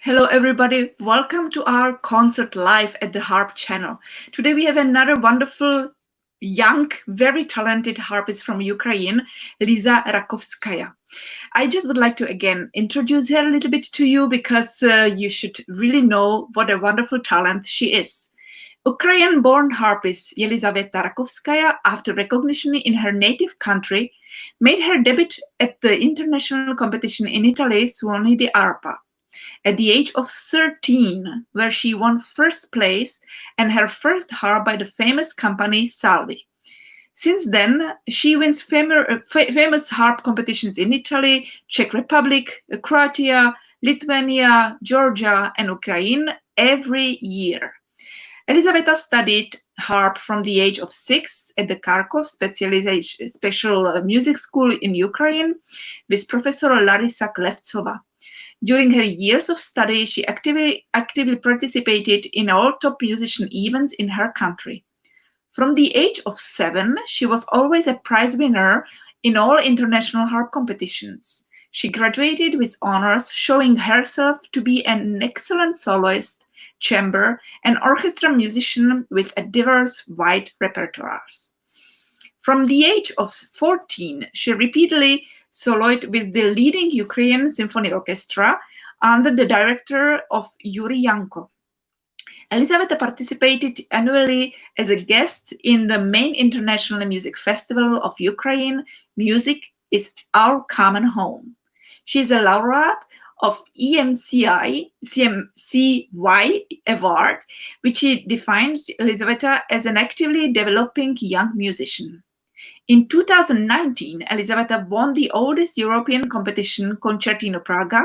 Hello everybody, welcome to our concert live at the Harp channel. Today we have another wonderful, young, very talented harpist from Ukraine, Liza Rakovskaya. I just would like to again introduce her a little bit to you because you should really know what a wonderful talent she is. Ukrainian-born harpist Elizaveta Rakovskaya, after recognition in her native country, made her debut at the international competition in Italy, Suoni di Arpa, at the age of 13, where she won first place and her first harp by the famous company Salvi. Since then, she wins famous harp competitions in Italy, Czech Republic, Croatia, Lithuania, Georgia, and Ukraine every year. Elizaveta studied harp from the age of 6 at the Kharkov special music school in Ukraine with Professor Larisa Klevtsova. During her years of study, she actively participated in all top musician events in her country. From the age of 7, she was always a prize winner in all international harp competitions. She graduated with honors, showing herself to be an excellent soloist, chamber, and orchestra musician with a diverse, wide repertoires. From the age of 14, she repeatedly soloed with the leading Ukrainian symphony orchestra under the director of Yuri Yanko. Elizaveta participated annually as a guest in the main international music festival of Ukraine, Music is Our Common Home. She is a laureate of CMCY award, which defines Elizaveta as an actively developing young musician. In 2019, Elizaveta won the oldest European competition, Concertino Praga,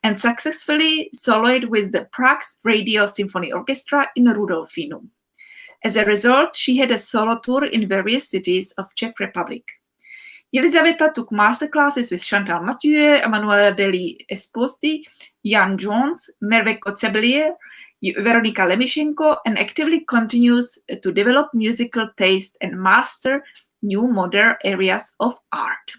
and successfully soloed with the Prague's Radio Symphony Orchestra in Rudolfinum. As a result, she had a solo tour in various cities of Czech Republic. Elizaveta took masterclasses with Chantal Mathieu, Emmanuel Deli Esposti, Jan Jones, Merve Kotzebelier, Veronika Lemishenko, and actively continues to develop musical taste and master new modern areas of art.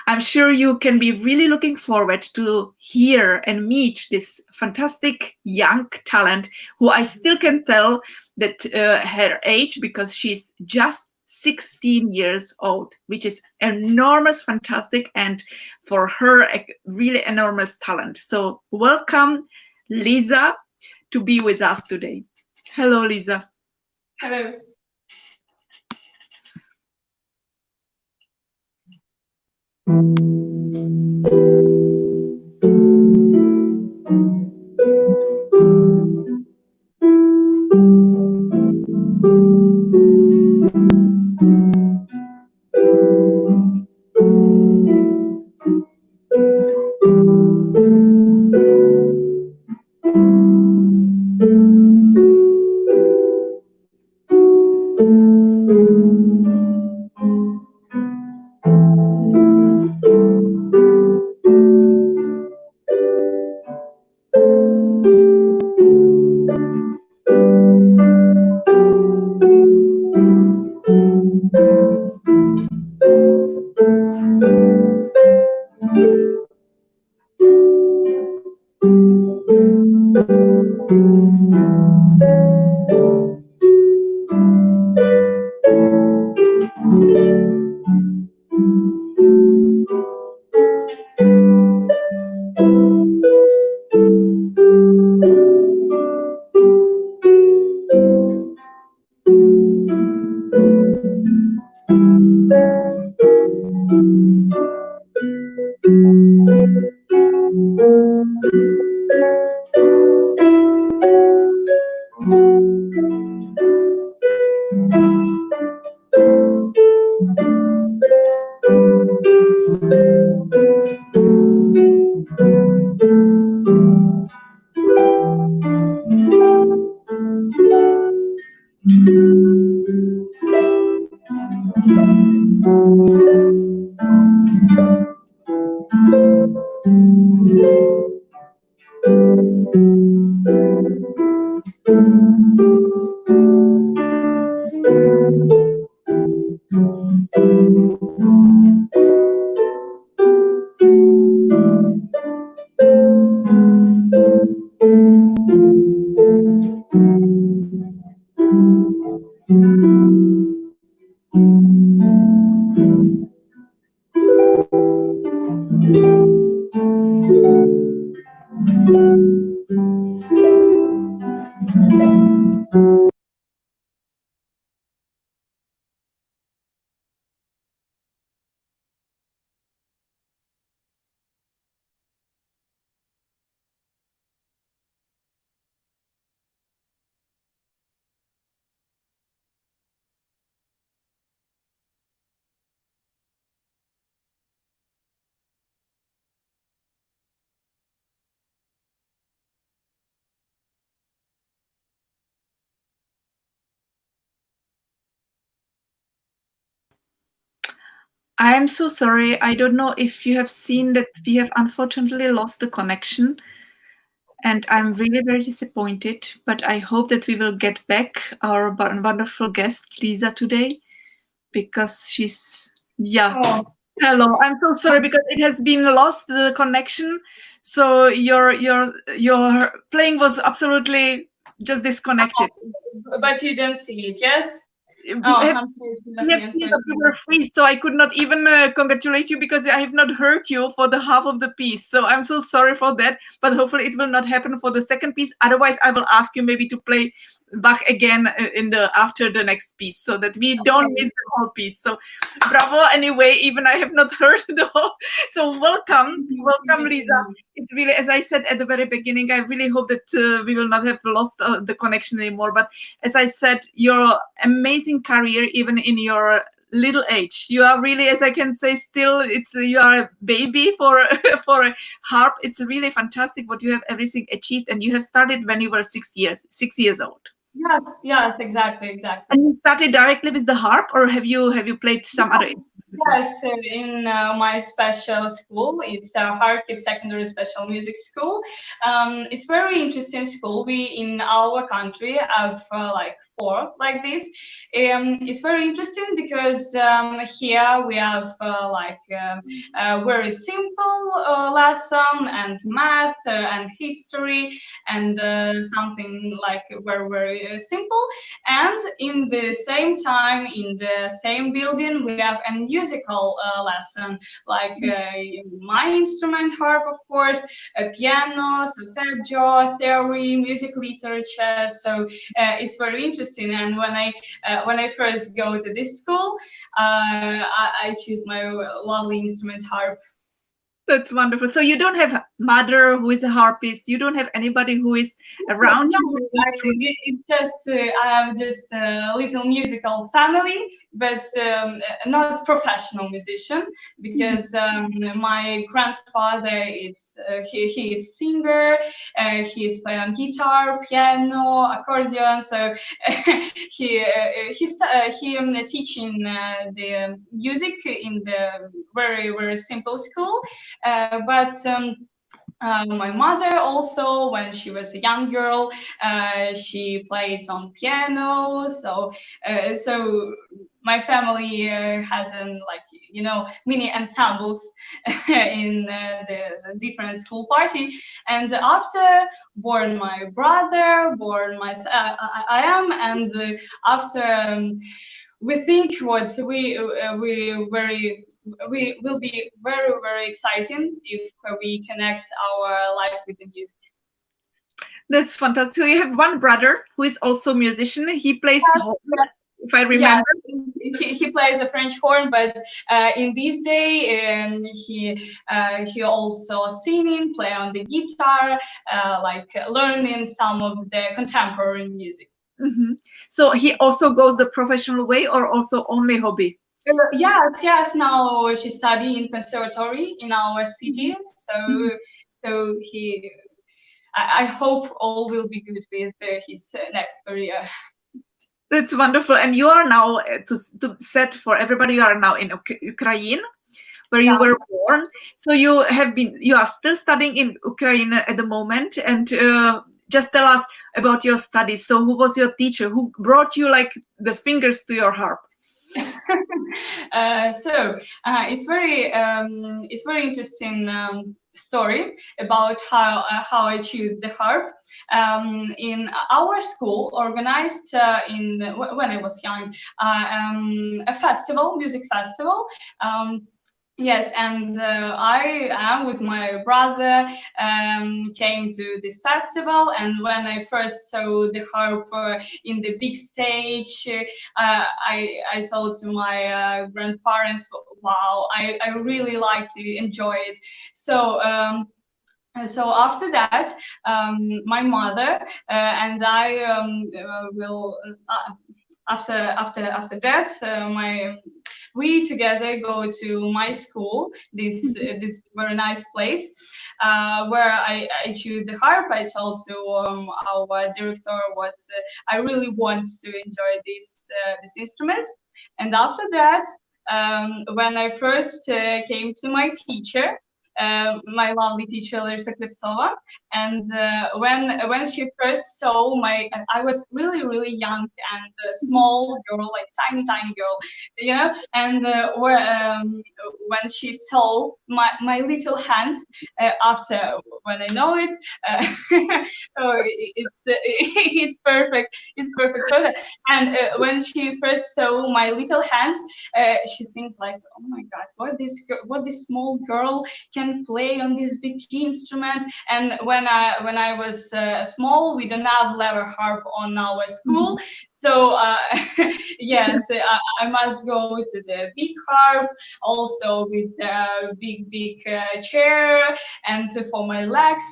I'm sure you can be really looking forward to hear and meet this fantastic young talent who I still can tell that her age, because she's just 16 years old, which is enormous, fantastic, and for her a really enormous talent. So welcome, Liza, to be with us today. Hello, Liza. Hello. I am so sorry. I don't know if you have seen that we have unfortunately lost the connection, and I'm really very disappointed. But I hope that we will get back our wonderful guest, Liza, today, because she's, yeah. Oh, Hello, I'm so sorry because it has been lost the connection. So your playing was absolutely just disconnected. but you don't see it, yes? We Oh, have We have unfortunately, seen that you were unfortunately. free, so I could not even congratulate you because I have not heard you for the half of the piece. So I'm so sorry for that, but hopefully it will not happen for the second piece. Otherwise, I will ask you maybe to play Bach again in the after the next piece, so that we don't miss Okay. the whole piece. So bravo anyway, even I have not heard the whole. So welcome, Thank you Lisa. very much. It's really, as I said at the very beginning, I really hope that we will not have lost the connection anymore. But as I said, your amazing career, even in your little age, you are really, as I can say, still, it's you are a baby for for a harp. It's really fantastic what you have everything achieved, and you have started when you were 6 years old. Yes, yes, exactly, exactly. And you started directly with the harp, or have you played some other instrument before? Yes, in my special school, it's Harp Secondary Special Music School. It's very interesting school. We in our country have like four like this. It's very interesting because here we have very simple lesson and math and history and something like very simple. And in the same time, in the same building, we have a musical lesson, like my instrument, harp, of course, a piano, solfeggio, theory, music literature. So it's very interesting. And when I first go to this school, I choose my lovely instrument, harp. That's wonderful. So you don't have a mother who is a harpist. You don't have anybody who is around No, you with instrument. it's just I have just a little musical family, but not professional musician because my grandfather he is singer, he is playing on guitar, piano, accordion. So he teaching the music in the very simple school, but. My mother also, when she was a young girl, she played on piano. So my family has an like mini ensembles in the different school party. And after born my brother, born my I am, and after we think what we will be very exciting if we connect our life with the music. That's fantastic. So you have one brother who is also a musician. He plays horn, Yes, if I yeah, remember. he plays a French horn, but in this day he also singing, play on the guitar, like learning some of the contemporary music. Hmm. So he also goes the professional way, or also only hobby? Yes. Now she study in conservatory in our city, Mhm. so I hope all will be good with his next career. That's wonderful. And you are now to set for everybody. You are now in Ukraine, where you Yeah. were born. So you are still studying in Ukraine at the moment. And just tell us about your studies. So who was your teacher? Who brought you like the fingers to your harp? So it's very interesting story about how I choose the harp. In our school, organized when I was young, a festival, music festival. Um, Yes, and I am with my brother came to this festival, and when I first saw the harp in the big stage, I told to my grandparents, "Wow, I really like to enjoy it." So. So after that, my mother and I will after that my we together go to my school, this very nice place where I choose the harp. I told to our director what I really want to enjoy this instrument, and after that, when I first came to my teacher. My lovely teacher Liza Rakovskaya, and when she first saw my, I was really young and small girl, like tiny girl, you know, and when she saw my little hands, after when I know it, oh, it's perfect, perfect. And when she first saw my little hands, she thinks like, oh my God, what this small girl can play on this big instrument. And when I was small, we don't have lever harp on our school, so yes, I must go to the big harp, also with the big chair, and for my legs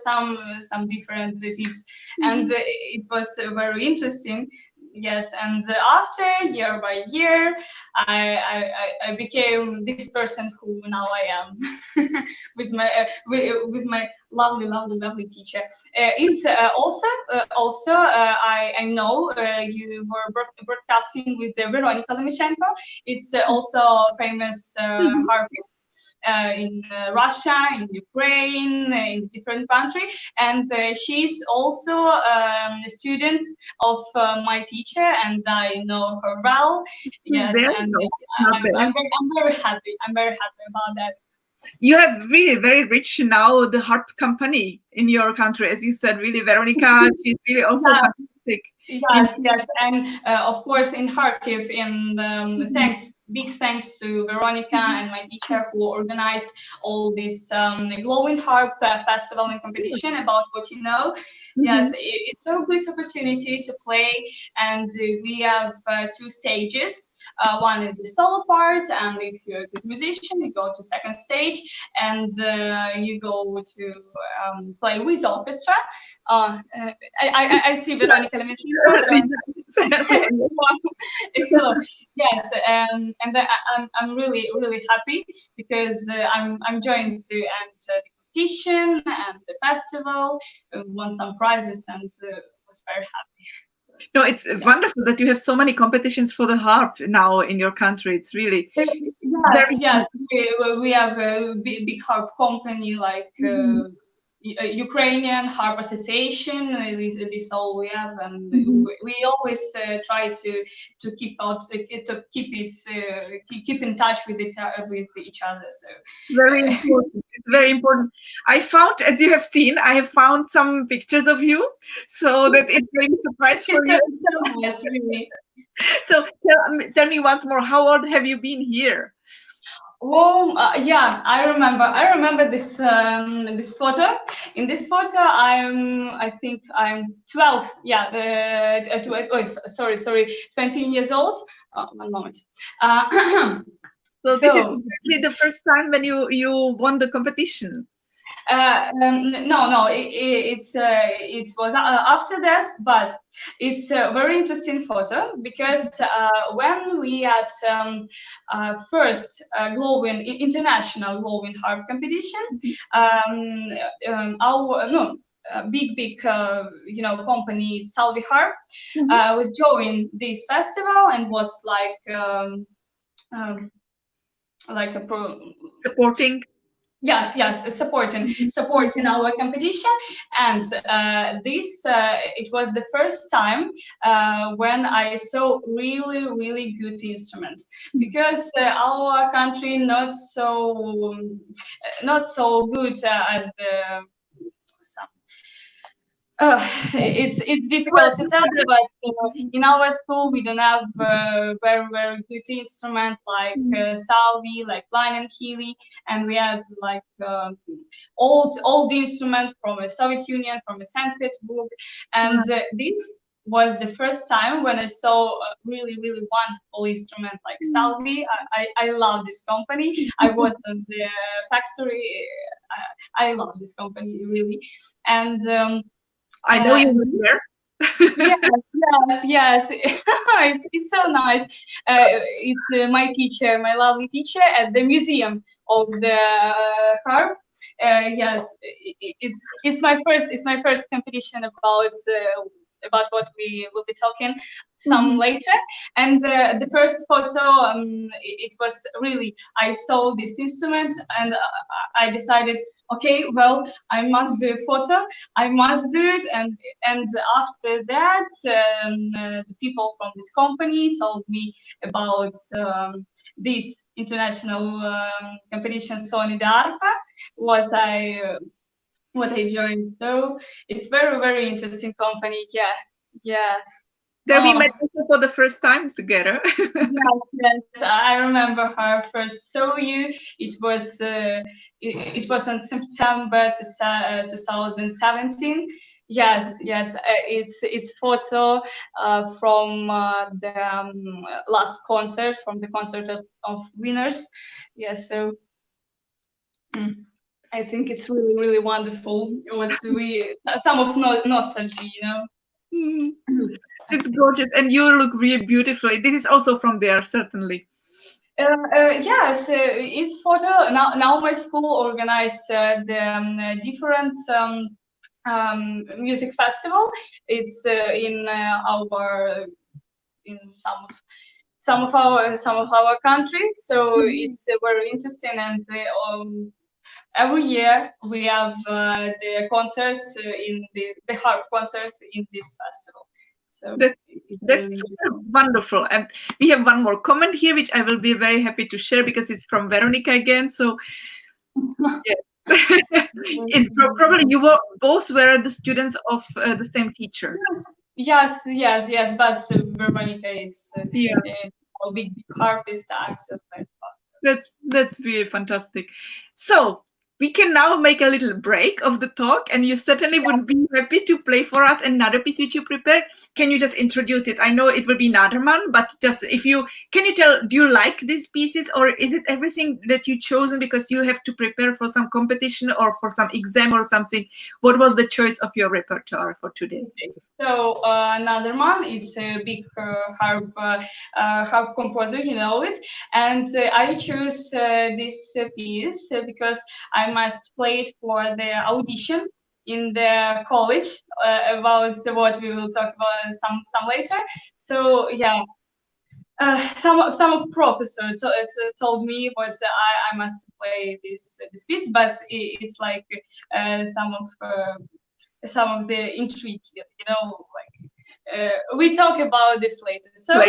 some different tips, and it was very interesting. Yes, and after year by year, I became this person who now I am with my lovely teacher. It's I know you were broadcasting with Veronica Lemichenko. It's also famous harpist in Russia, in Ukraine, in different country, and she's also a student of my teacher, and I know her well. Yes, Very and well. It's not bad. I'm very happy. I'm very happy about that. You have really very rich now the harp company in your country, as you said. Really, Veronica, she's really also Yeah, fantastic. In, yes, and of course in Kharkiv. And big thanks to Veronica and my teacher who organized all this glowing harp festival and competition about what you know. Yes, it's a great opportunity to play, and we have two stages. One is the solo part, and if you're a good musician, you go to second stage, and you go to play with orchestra. Uh, uh, I see Veronica Lemichenko. Hello. Yes, and I'm really happy because I'm joined to enter the competition and the festival, won some prizes, and was very happy. no, it's wonderful that you have so many competitions for the harp now in your country. It's really Yes, very. yes. We have a big harp company like Ukrainian Harp Association. This all we have, and we always try to keep out to keep it keep in touch with with each other. So Very important. It's very important. I found, as you have seen, I have found some pictures of you, so that it's maybe a surprise for you. so nice, really. So tell me once more, how old have you been here? Oh, yeah, I remember this photo. In this photo, I think I'm 12. Yeah, 12, oh, sorry, 20 years old. One moment. So this is So exactly the first time when you won the competition. no, it was after that, but it's a very interesting photo because when we had first glowing international glowing harp competition, our no. Big company Salvi Harp was joining this festival and was um, like a Supporting. yes, supporting our competition. And this it was the first time when I saw really good instruments, because our country not so good at the It's difficult to tell, but in our school we don't have very good instrument like salvi, like line and keely, and we have like old instrument from the Soviet Union, from the Saint Petersburg, and this was the first time when I saw a really wonderful instrument like salvi. I love this company. I was in the factory. I love this company really, and. I know you were there. Yes. It's so nice. It's my teacher, my lovely teacher at the museum of the harp. Yes, it's my first competition about what we will be talking some later. And the first photo, it was really, I saw this instrument and I decided, okay, well, I must do a photo. I must do it. And after that, the people from this company told me about this international competition, Sony Darpa, what I joined. So it's very interesting company. Yeah, yes. There we met also for the first time together. Yes, I remember her first saw you. It was on September 2017. Yes, it's photo from the last concert, from the concert of winners. Yes, so I think it's really wonderful. It was some of nostalgia, you know. It's gorgeous, and you look really beautifully. This is also from there, certainly. Yes, it's photo. Now my school organized the different music festival. It's in some of our country. So it's very interesting, and every year we have the concerts in the harp concert in this festival. So that's really wonderful. And we have one more comment here, which I will be very happy to share because it's from Veronica again. So yes. It's probably you both were the students of the same teacher. Yes. But Veronica is a big harpist. I'm so glad. That's really fantastic. So we can now make a little break of the talk, and you certainly would be happy to play for us another piece which you prepared. Can you just introduce it? I know it will be Naderman, but just can you tell, do you like these pieces, or is it everything that you chosen because you have to prepare for some competition or for some exam or something? What was the choice of your repertoire for today? So Naderman, it's a big harp composer, you know it, and I choose this piece because I must play it for the audition in the college about what we will talk about some later. So yeah, some professors told me was I must play this piece, but it's like some of the intrigue, you know, like we talk about this later. So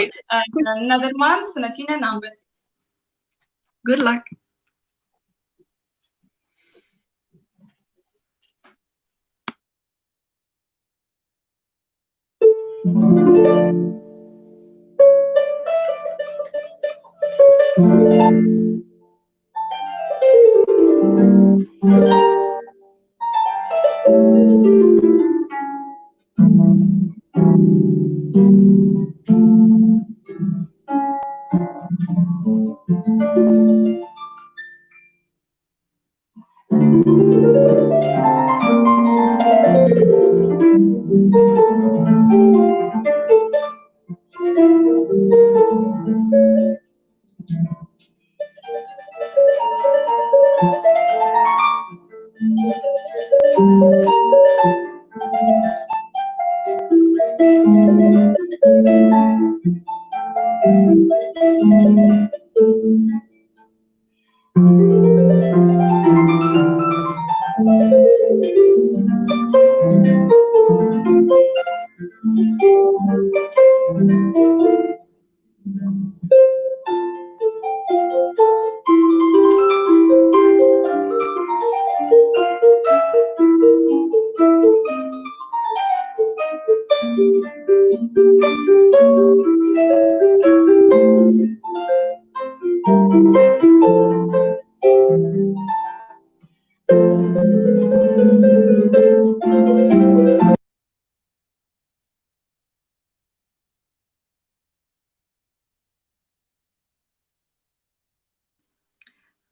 Naderman-Sonatina number 6. Good luck.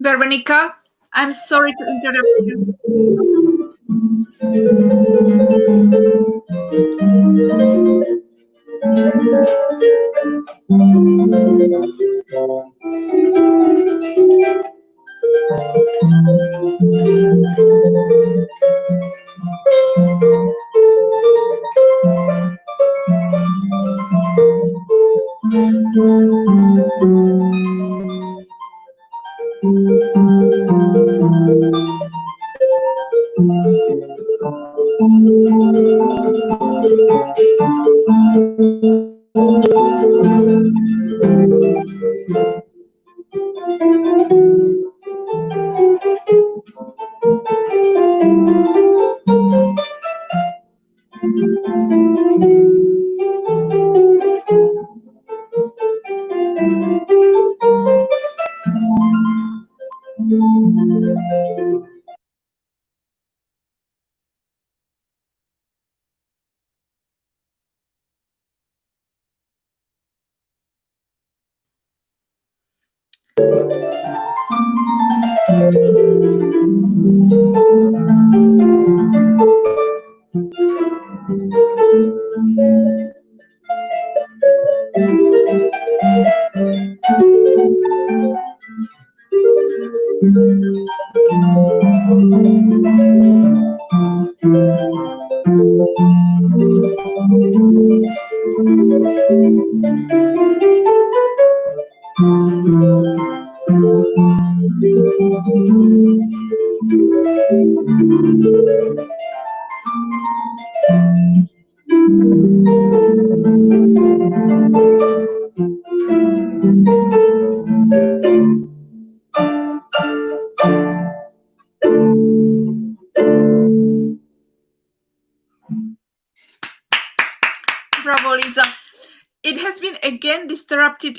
Veronica, I'm sorry to interrupt you. Bravo, Lisa. It has been again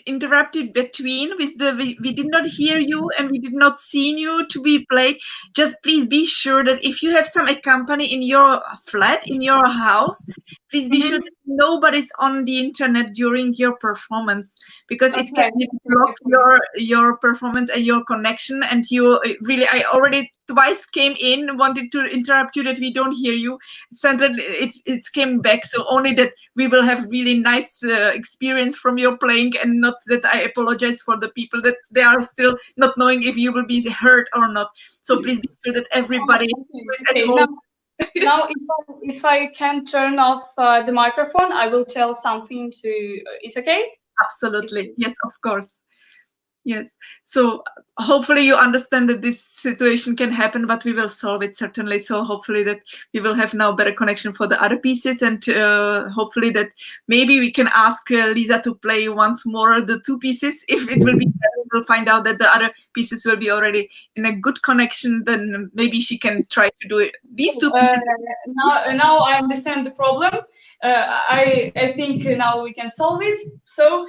interrupted between with we did not hear you and we did not see you to be played. Just please be sure that if you have some accompany in your flat, in your house, please be sure that nobody's on the internet during your performance, because it can block your performance and your connection. And you really, I already twice came in, wanted to interrupt you that we don't hear you. Suddenly it came back, so only that we will have really nice experience from your playing, and not that I apologize for the people that they are still not knowing if you will be heard or not. So please be sure that everybody is at home. Now, if I can turn off the microphone, I will tell something to. It's okay? Absolutely, yes, of course. Yes. So hopefully you understand that this situation can happen, but we will solve it certainly. So hopefully that we will have now better connection for the other pieces, and hopefully that maybe we can ask Lisa to play once more the two pieces. If it will be, we'll find out that the other pieces will be already in a good connection. Then maybe she can try to do it. These two pieces. Now I understand the problem. I think now we can solve it. So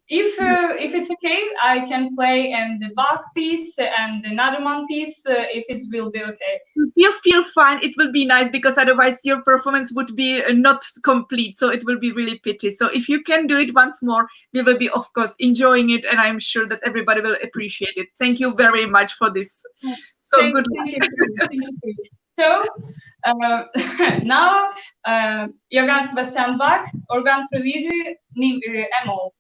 if it's okay, I can play and the Bach piece and the Naderman piece. If it will be okay. If you feel fine, it will be nice, because otherwise your performance would be not complete. So it will be really pity. So if you can do it once more, we will be, of course, enjoying it, and I'm sure that everybody will appreciate it. Thank you very much for this. So good luck. Thank you. So now Johann Sebastian Bach, organ prelude, e-moll.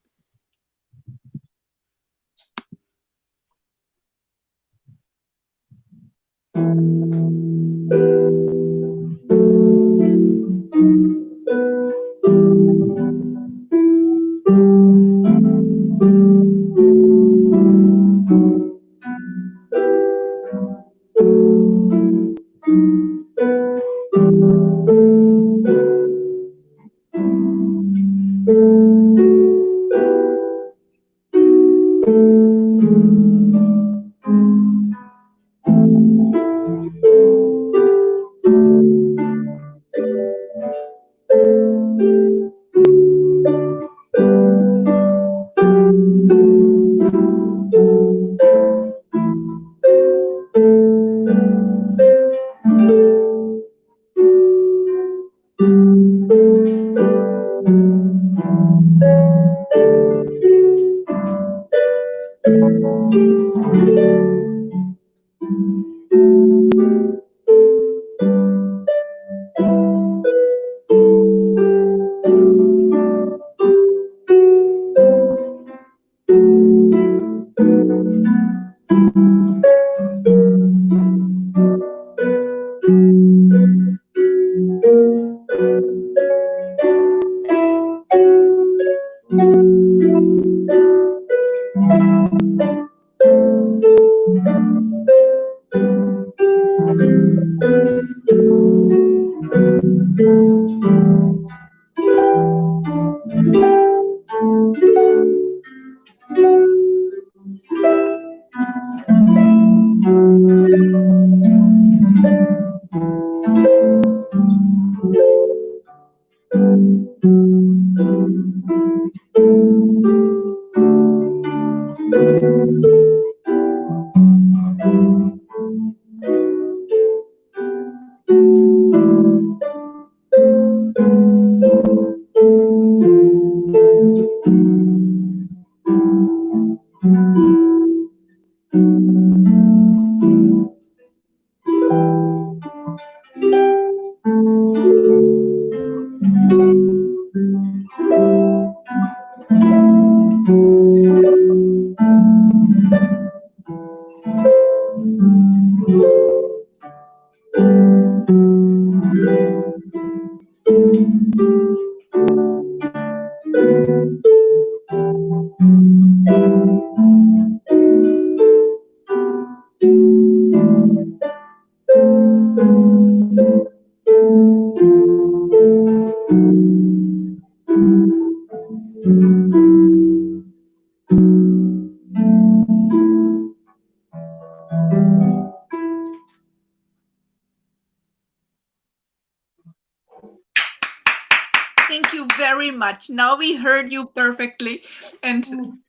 Thank you very much. Now we heard you perfectly and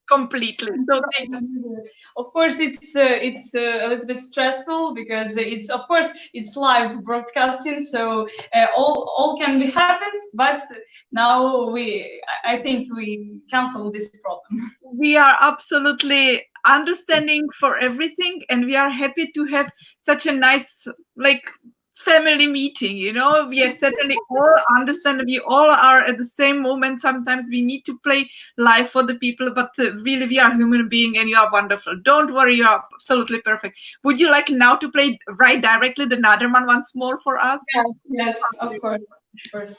completely. So thanks. Of course, it's a little bit stressful because it's live broadcasting, so all can be happens. But now I think we cancel this problem. We are absolutely understanding for everything, and we are happy to have such a nice, like, family meeting. We are certainly all understand, we all are at the same moment. Sometimes we need to play live for the people, but really we are human being, and you are wonderful. Don't worry, you are absolutely perfect. Would you like now to play right directly the Naderman once more for us? Yes, of course, of course.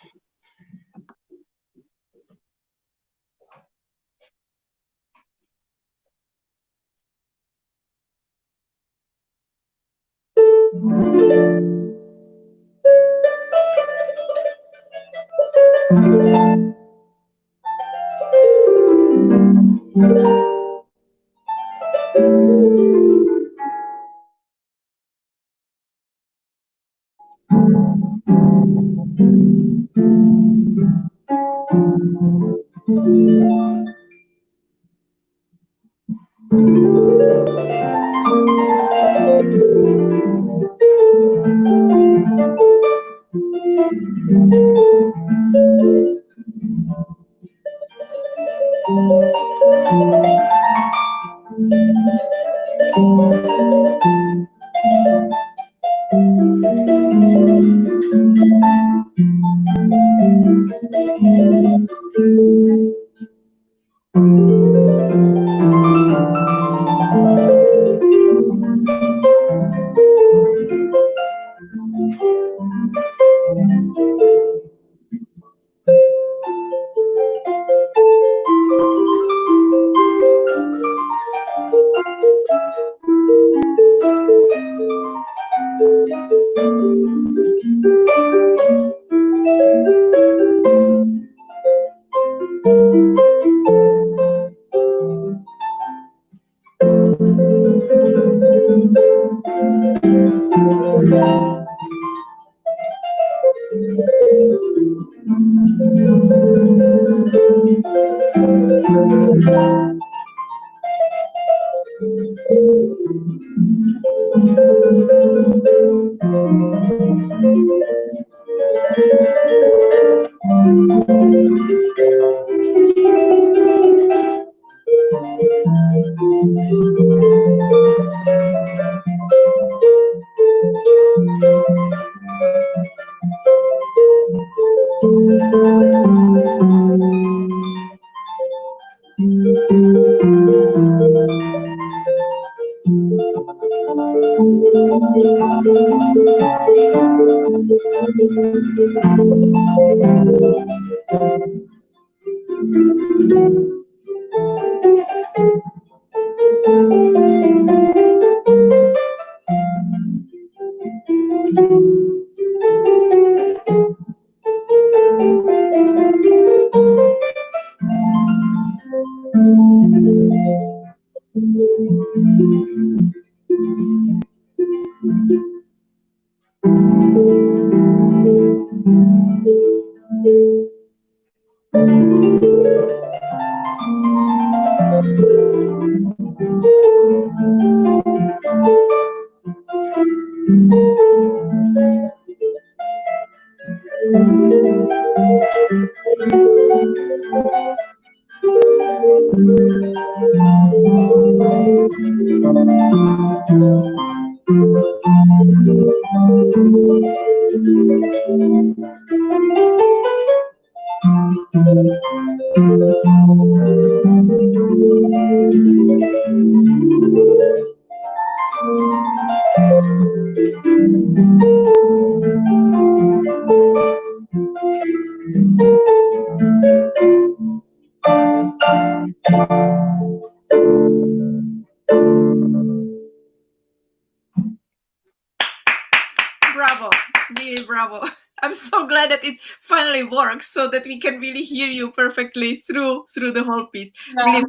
Bravo, really bravo. I'm so glad that it finally works so that we can really hear you perfectly through the whole piece. Yeah, Really,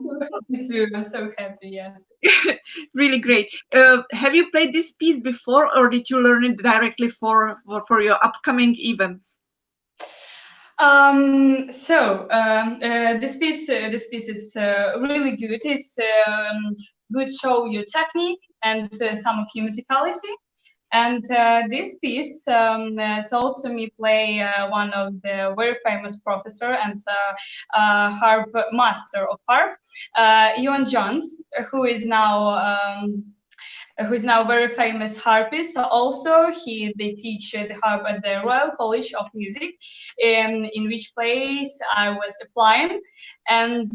me too. I'm so happy. Yeah. really great. Have you played this piece before, or did you learn it directly for your upcoming events? This piece is really good. It's good show your technique and some of your musicality. And this piece taught to me play one of the very famous professor and harp master of harp, Ian Jones, who is now very famous harpist. So also they teach the harp at the Royal College of Music, in which place I was applying. And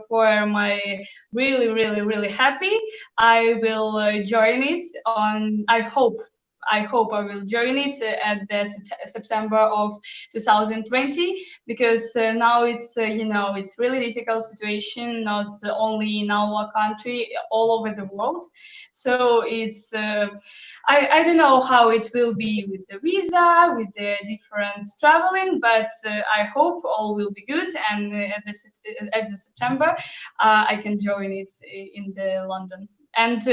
for my really happy, I will join it on. I hope I will join it at the September of 2020, because now it's it's really difficult situation, not only in our country, all over the world. So it's I don't know how it will be with the visa, with the different traveling, but I hope all will be good. And at the September, I can join it in the London. And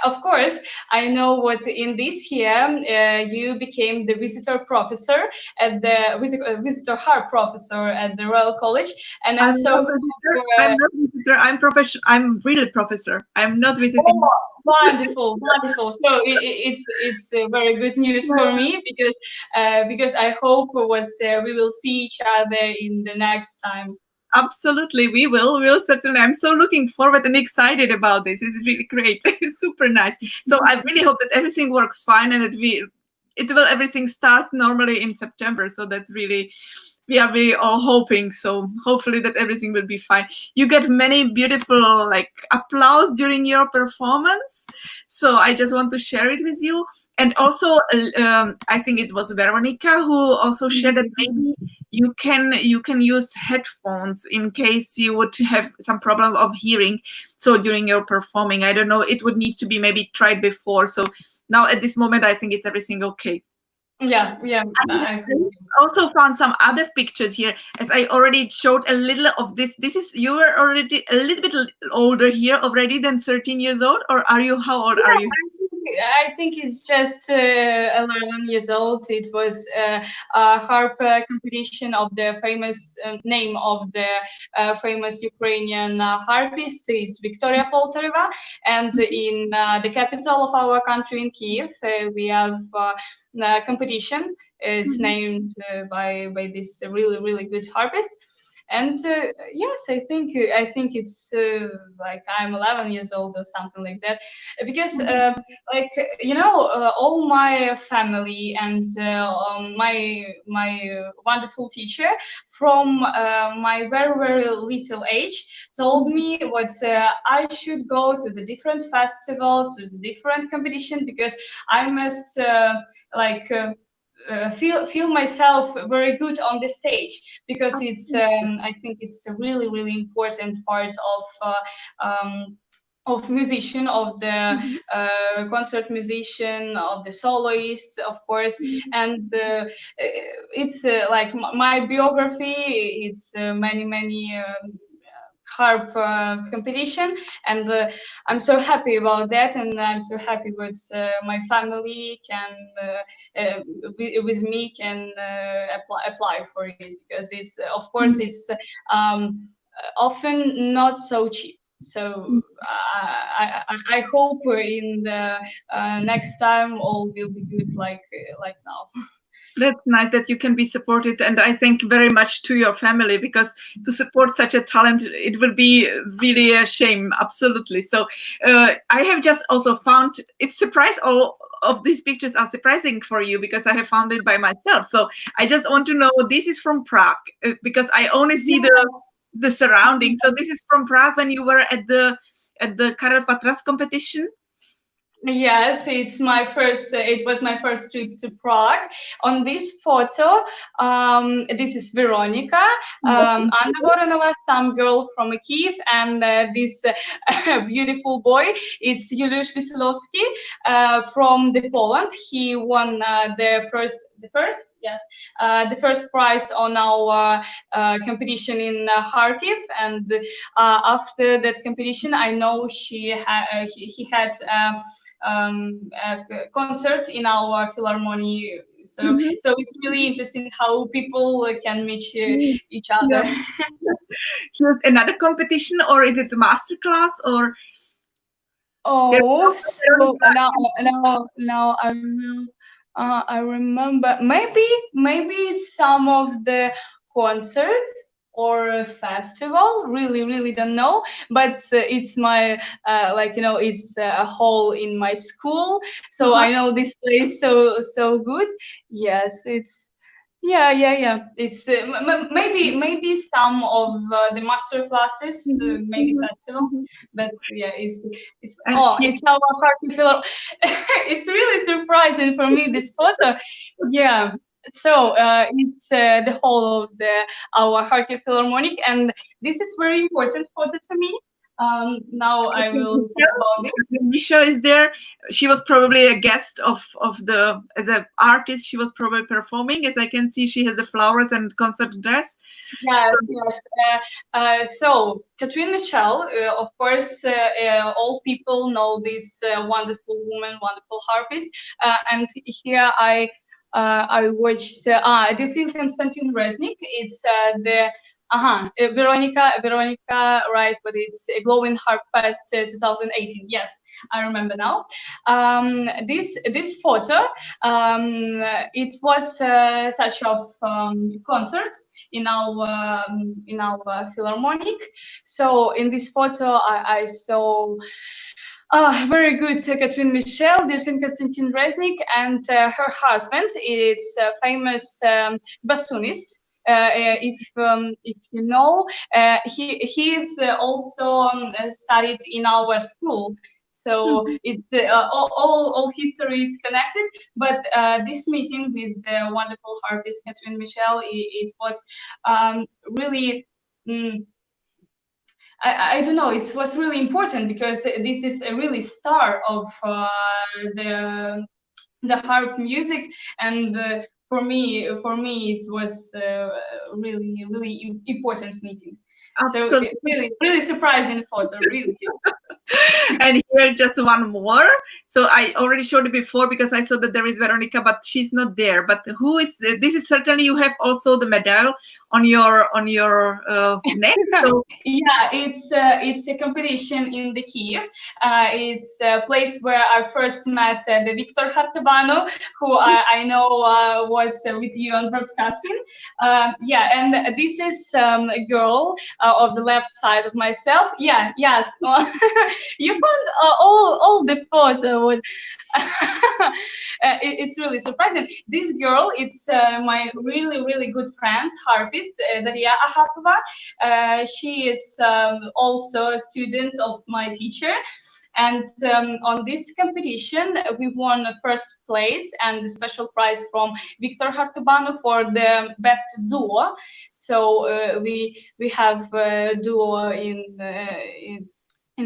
of course, I know what in this year you became the visitor professor at the visitor harp professor at the Royal College, and I'm so I'm not visitor. I'm professional. I'm really professor. I'm not visiting. oh, wonderful, wonderful. So it's very good news for me, because I hope we will see each other in the next time. Absolutely, we will. We'll certainly. I'm so looking forward and excited about this. It's really great. It's super nice. So I really hope that everything works fine and that everything starts normally in September. So that's really, we are really all hoping. So hopefully that everything will be fine. You get many beautiful applause during your performance. So I just want to share it with you. And also, I think it was Veronica who also shared that maybe you can use headphones in case you would have some problem of hearing. So during your performing, I don't know, it would need to be maybe tried before. So now at this moment, I think it's everything okay. Yeah, I also found some other pictures here, as I already showed a little of this. You were already a little bit older here already than 13 years old, or how old are you? I think it's just 11 years old. It was a harp competition of the famous name of the famous Ukrainian harpist is Victoria Poltareva, and in the capital of our country, in Kiev, we have a competition. It's named by this really good harpist. And yes, I think it's like I'm 11 years old or something like that, because like all my family and my wonderful teacher from my very little age told me what I should go to the different festival, to the different competition, because I must like. Feel myself very good on the stage, because it's I think it's a really important part of musician, of the concert musician, of the soloist, of course. And it's like my biography. It's many harp competition, and I'm so happy about that, and I'm so happy with my family can with me can apply for it, because it's of course it's often not so cheap. So I hope in the next time all will be good like now. That's nice that you can be supported, and I think very much to your family, because to support such a talent, it will be really a shame. Absolutely. So I have just also found it's surprise. All of these pictures are surprising for you because I have found it by myself. So I just want to know, this is from Prague, because I only see the surroundings. So this is from Prague when you were at the Karel Patras competition. Yes, it's my first. It was my first trip to Prague. On this photo, this is Veronica Anna, some girl from Kiev, and this beautiful boy. It's Juliusz Wisielowski from the Poland. He won the first prize on our competition in Kharkiv, and after that competition, I know he had. A concert in our philharmonic. So it's really interesting how people can meet each other. Yeah. Here's another competition, or is it a master class, or? Oh, so now I remember. Maybe it's some of the concerts or a festival. Really don't know. But it's my it's a hall in my school, so I know this place so good. Yes, it's. Yeah. It's maybe some of the master classes, maybe festival, but yeah, it's it's our Harp Philo. It's really surprising for me, this photo. Yeah. So it's the whole of our Harp Philharmonic, and this is very important photo to me. Now I will talk about it. Michelle is there. She was probably a guest of the, as an artist, she was probably performing. As I can see, she has the flowers and concert dress. Yes. So Catherine Michel, of course, all people know this wonderful woman, wonderful harpist. And here I watched the film Konstantin Resnik. It's the Veronica, right? But it's a Glowing Harp Fest 2018. Yes, I remember now. This photo, it was such of concert in our philharmonic. So in this photo, I saw. Very good, Catherine Michel, Delphine Konstantin Resnik, and her husband. It's a famous bassoonist. If you know, he is also studied in our school. So it's all history is connected. But this meeting with the wonderful harpist Catherine Michel, it was really. I don't know. It was really important because this is a really star of the harp music, and for me, it was really important meeting. Absolutely. So really surprising photo, really. And here just one more. So I already showed it before because I saw that there is Veronica, but she's not there. But who is this? Is certainly, you have also the medal on your neck. So. Yeah, it's a competition in the Kiev. It's a place where I first met the Victor Hartebano, who I know was with you on broadcasting. Yeah, and this is a girl of the left side of myself. Yes. You found all the photos. It's really surprising. This girl, it's my really good friend, harpist, Daria Ahatova. She is also a student of my teacher. And on this competition, we won the first place and the special prize from Victor Hartubano for the best duo. So we have a duo in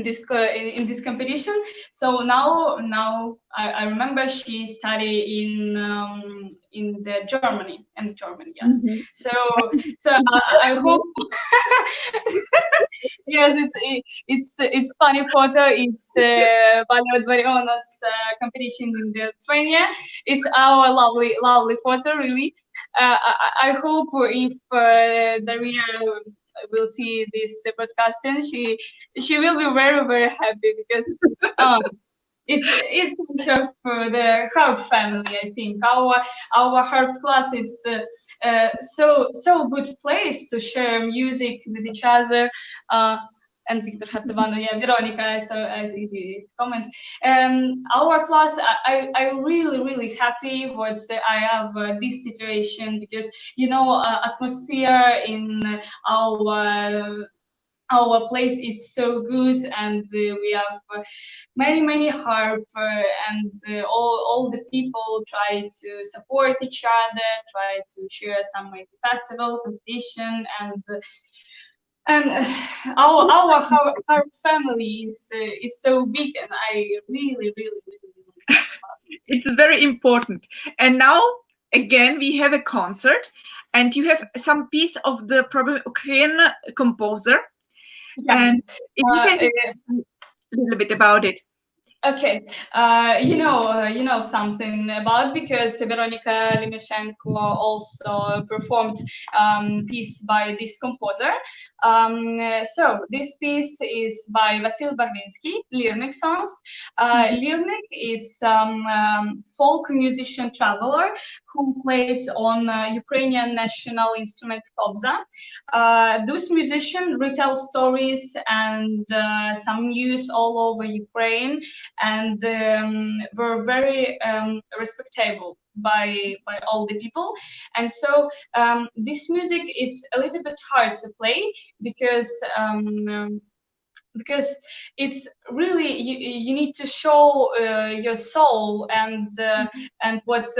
this competition. So now I remember she studied in Germany. Yes. So I hope. Yes, it's funny photo. It's Ballet Dvariona's competition in Lithuania. It's our lovely photo, really. I hope if Daria will see this broadcasting, she will be very happy because it's kind of the harp family. I think our harp class, it's so good place to share music with each other. And Victor had the one, yeah, Veronica. I see these comments. Our class, I really happy what I have this situation, because atmosphere in our our place it's so good, and we have many harp, and all the people try to support each other, try to share some maybe festival competition, and our family is so big, and I really like it. It's very important. And now again we have a concert, and you have some piece of the probably Ukrainian composer. Yeah. And if you can a little bit about it. Okay, you know something about, because Veronica Limeshenko also performed piece by this composer. So this piece is by Vasil Barvinsky-Lirnik songs. Lirnik is folk musician traveler who plays on Ukrainian national instrument kobza. Those musicians retell stories and some news all over Ukraine, and were very respectable by all the people. And so this music, it's a little bit hard to play, because because it's really, you need to show your soul, and what's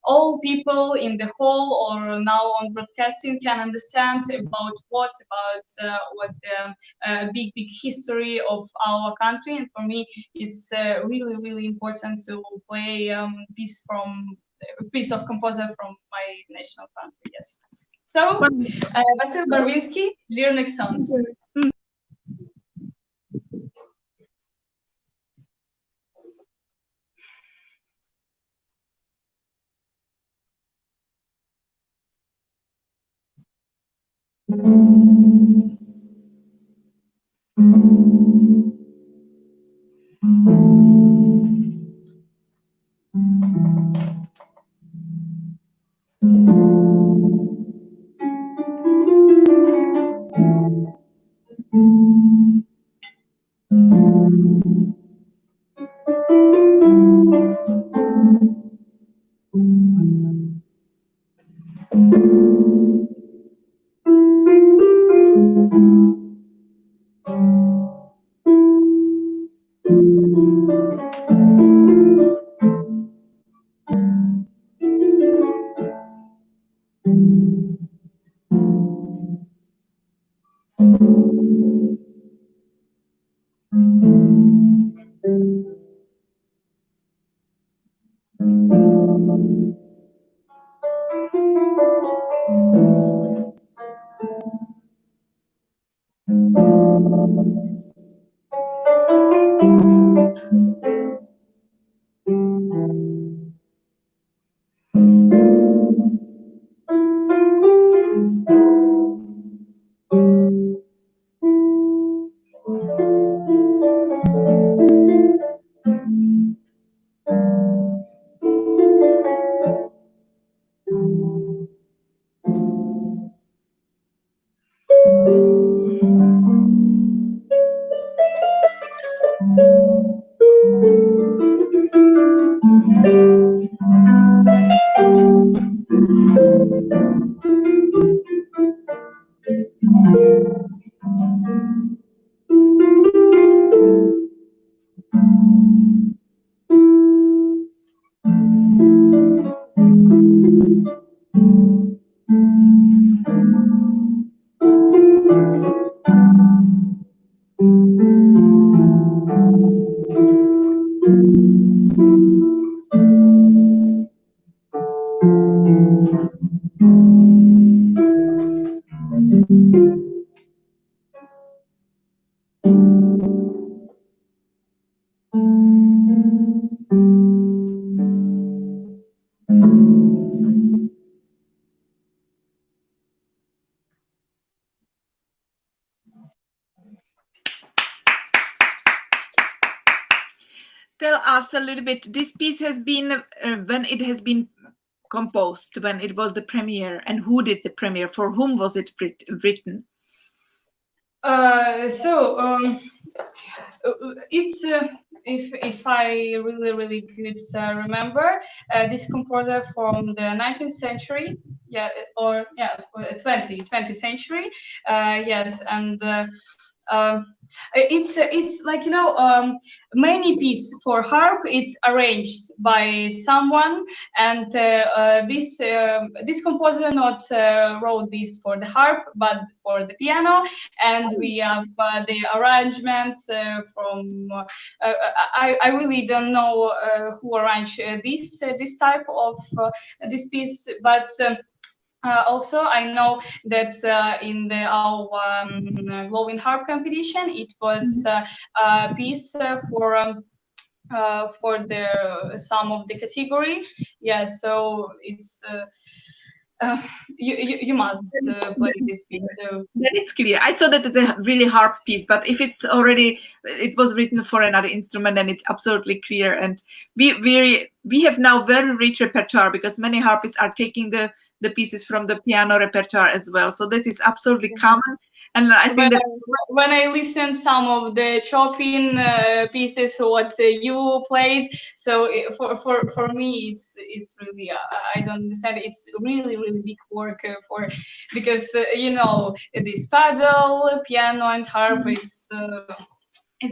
all people in the hall or now on broadcasting can understand about what the big history of our country. And for me, it's really important to play piece of composer from my national country. Yes. So Vasil Barvinsky, Lirnik songs. tell us a little bit? This piece has been when it has been composed, when it was the premiere, and who did the premiere? For whom was it written? It's if I really good remember, this composer from the 19th century, yeah, or yeah, 20th century, yes, and it's like many piece for harp. It's arranged by someone, and this composer not wrote this for the harp, but for the piano, and we have the arrangement from. I really don't know who arranged this type of this piece, but. Also, I know that in our glowing harp competition, it was a piece for the some of the category. Yeah, so it's you must play this piece. So. Then it's clear. I saw that it's a really harp piece, but if it's already it was written for another instrument, then it's absolutely clear. And we have now very rich repertoire because many harpists are taking the pieces from the piano repertoire as well. So this is absolutely common. And I think that when I listen some of the Chopin pieces, what you played, so for me it's really I don't understand. It's really big work for because this paddle, piano, and harp. It's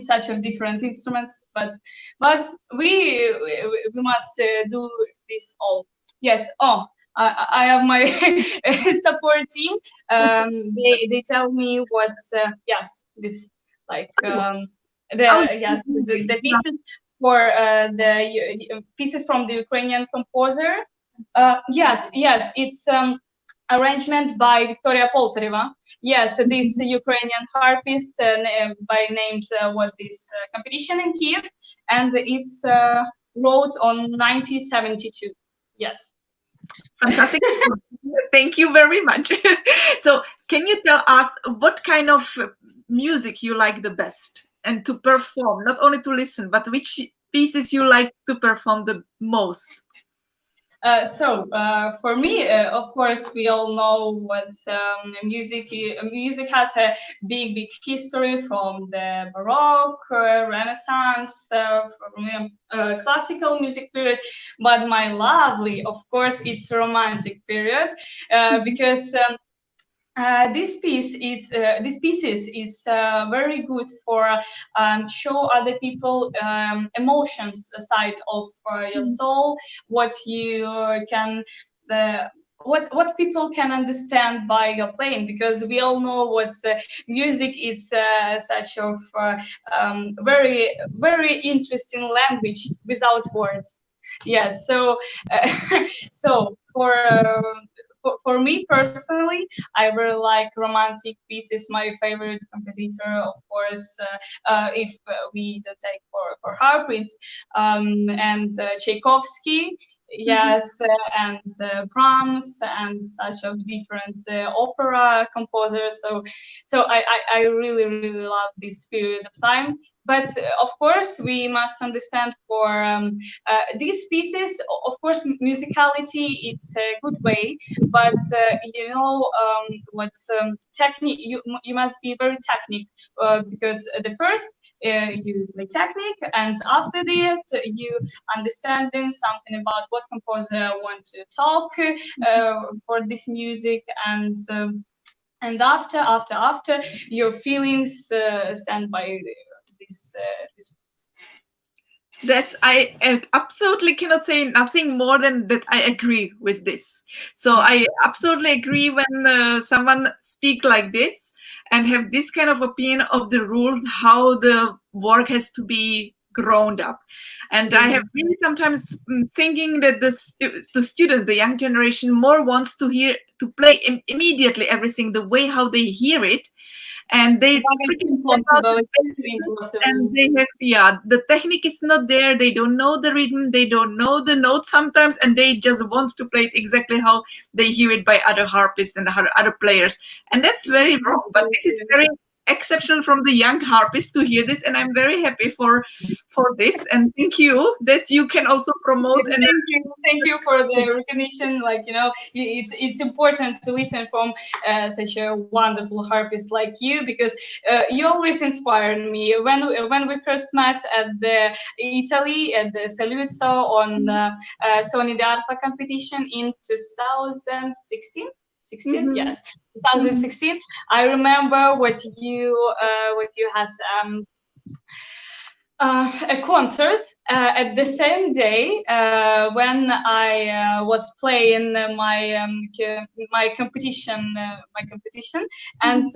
such a different instruments, but we must do this all. Yes. Oh, I have my support team. They tell me what's yes, this like the pieces for the pieces from the Ukrainian composer. Yes, it's arrangement by Victoria Poltareva. Yes, this Ukrainian harpist by named what this competition in Kiev, and is wrote on 1972. Yes. Fantastic. Thank you very much. So can you tell us what kind of music you like the best and to perform, not only to listen, but which pieces you like to perform the most? For me, of course, we all know what music. Music has a big history from the Baroque, Renaissance, from classical music period. But my lovely, of course, it's romantic period because. This pieces is very good for show other people emotions side of your soul, what you can what people can understand by your playing, because we all know what music is such of very interesting language without words. Yes, so so for me personally, I really like romantic pieces. My favorite compositor, of course, if we take for harp, it's and Tchaikovsky, yes, and Brahms, and such of different opera composers. So I really love this period of time. But of course, we must understand for these pieces, of course, musicality, it's a good way, but what technique, you must be very technique, because the first you play technique, and after this you understanding something about what composer want to talk for this music, and after your feelings stand by this. That I absolutely cannot say nothing more than that. I agree with this. So I absolutely agree when someone speak like this and have this kind of opinion of the rules, how the work has to be grown up. And I have really sometimes thinking that the student, the young generation, more wants to play immediately everything the way how they hear it. And they and they have the technique is not there. They don't know the rhythm, they don't know the notes sometimes, and they just want to play it exactly how they hear it by other harpists and other players, and that's very wrong. But this is very exceptional from the young harpist to hear this, and I'm very happy for this. And thank you that you can also promote. And thank you for the recognition. Like, you know, it's important to listen from such a wonderful harpist like you, because you always inspired me. When we first met at the Italy at the Saluzzo on Sony Arpa competition in 2016. 16, yes, 2016. I remember what you has a concert at the same day when I was playing my competition, and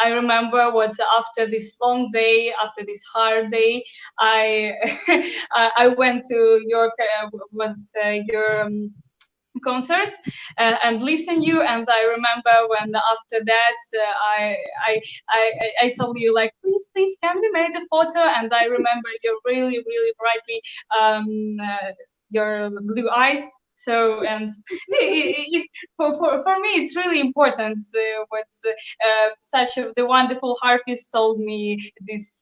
I remember what after this long day, after this hard day, I I went to your your concerts and listen you, and I remember when after that I told you, like, please can we make a photo, and I remember you really brightly your blue eyes. So, and for me it's really important what such of the wonderful harpist told me this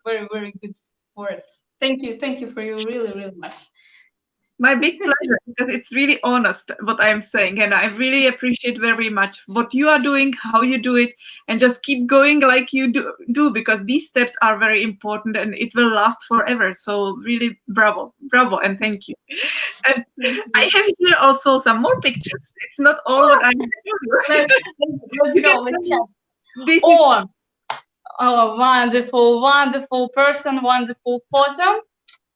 very good words. Thank you for you really much. My big pleasure, because it's really honest what I'm saying, and I really appreciate very much what you are doing, how you do it, and just keep going like you do, because these steps are very important and it will last forever. So really bravo, and thank you. And I have here also some more pictures. It's not all what I have. Let's go. Let's check. This oh, wonderful person, wonderful photo.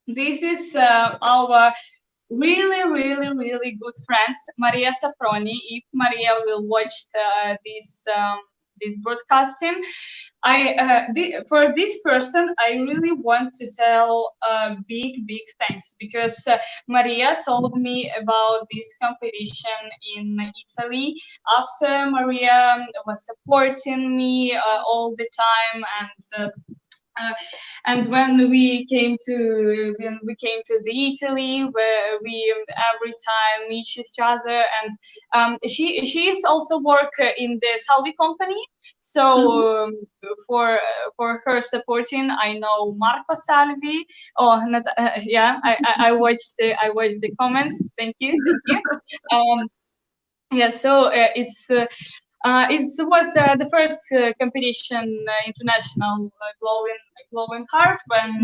This is our really good friends, Maria Safroni. If Maria will watch this broadcasting, for this person I really want to tell big thanks, because Maria told me about this competition in Italy. After Maria was supporting me all the time, and when we came to the Italy, where we every time meet each other, and she is also work in the Salvi company. So for her supporting, I know Marco Salvi. Oh, not, yeah, I watched the comments. Thank you. Yeah, so it was the first competition, international glowing harp, when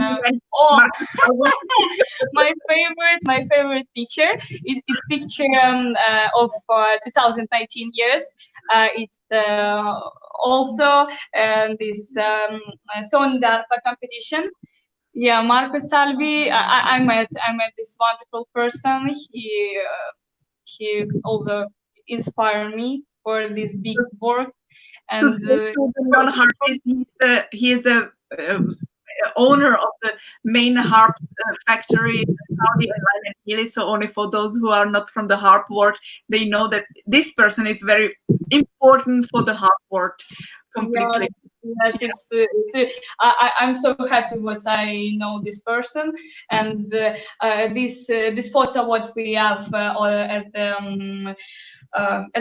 my favorite picture is picture of 2019 years. It's also this Sony Arpa competition. Yeah, Marco Salvi. I met this wonderful person. He also inspired me for this big work. And he is a owner of the main harp factory in Saudi Arabia. So only for those who are not from the harp world, they know that this person is very important for the harp world completely. Yes, I'm so happy what I know this person, and this photo what we have at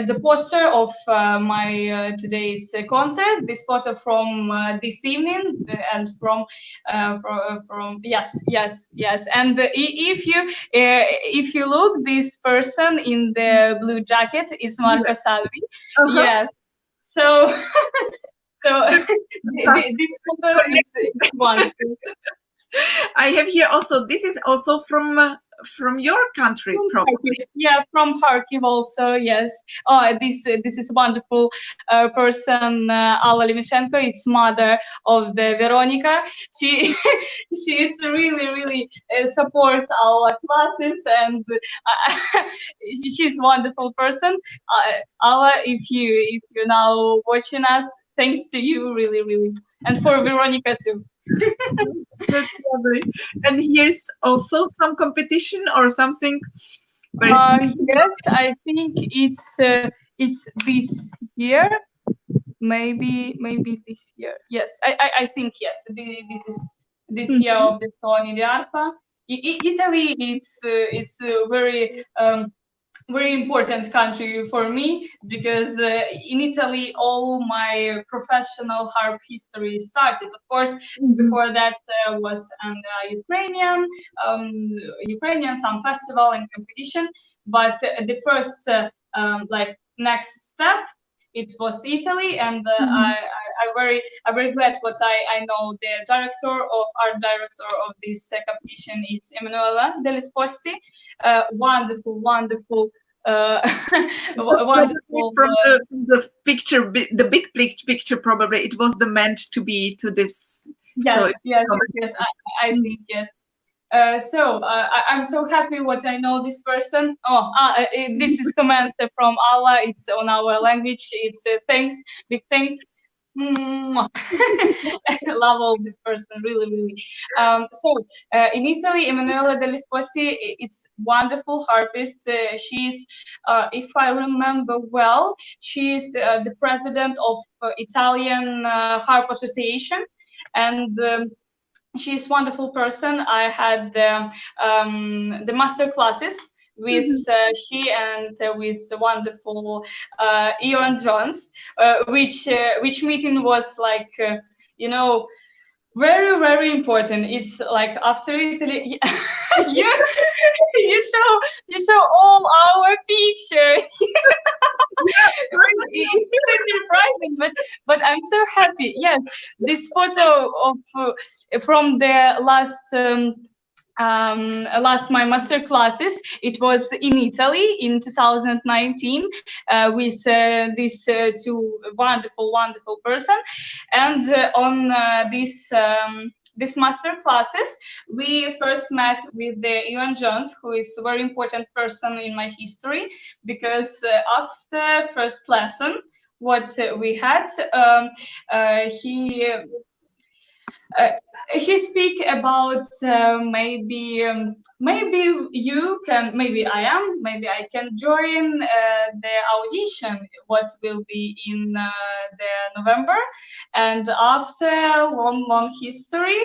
the poster of my today's concert. This photo from this evening, and from yes. And if you look, this person in the blue jacket is Marco Salvi. Yes. So this photo is wonderful. I have here also. This is also from your country, probably. Yeah, from Kharkiv also. Yes. Oh, this is a wonderful person, Alla Limishenko. It's mother of the Veronica. She is really support our classes, and she's a wonderful person. Alla, if you now watching us, thanks to you, really, and for Veronica too. That's lovely. And here's also some competition or something. Yes, I think it's this year, maybe this year. Yes, I think yes. This is this year of the Sony Arpa. Italy, it's very very important country for me, because in Italy all my professional harp history started. Of course, Mhm. before that was an um, Ukrainian some festival and competition, but the first like next step, it was Italy, and Mhm. I'm very glad what I know the art director of this competition. It's Emanuela Delisposti. Wonderful, wonderful, uh, Probably wonderful. from the picture, the big picture, probably it was the meant to be to this. So Yes, yes, yes, yes. I Mm. think yes. I'm so happy what I know this person. Oh, this is comment from Allah. It's on our language. It's thanks, big thanks. Mwah. I love all this person, really, really. In Italy, Emanuela Delisposi, it's wonderful harpist. She's, if I remember well, she's the president of Italian Harp Association, and she's wonderful person. I had the master classes with Mhm. she and with wonderful Ian Jones, which meeting was like you know very, very important. It's like after Italy, you you show all our picture. Yeah, It's really surprising, but I'm so happy. Yes, this photo of from the last my master classes, it was in Italy in 2019 with these two wonderful person, and on this master classes we first met with the Ian Jones, who is a very important person in my history, because after first lesson what we had, uh, he speak about maybe maybe I can join the audition what will be in the November, and after long history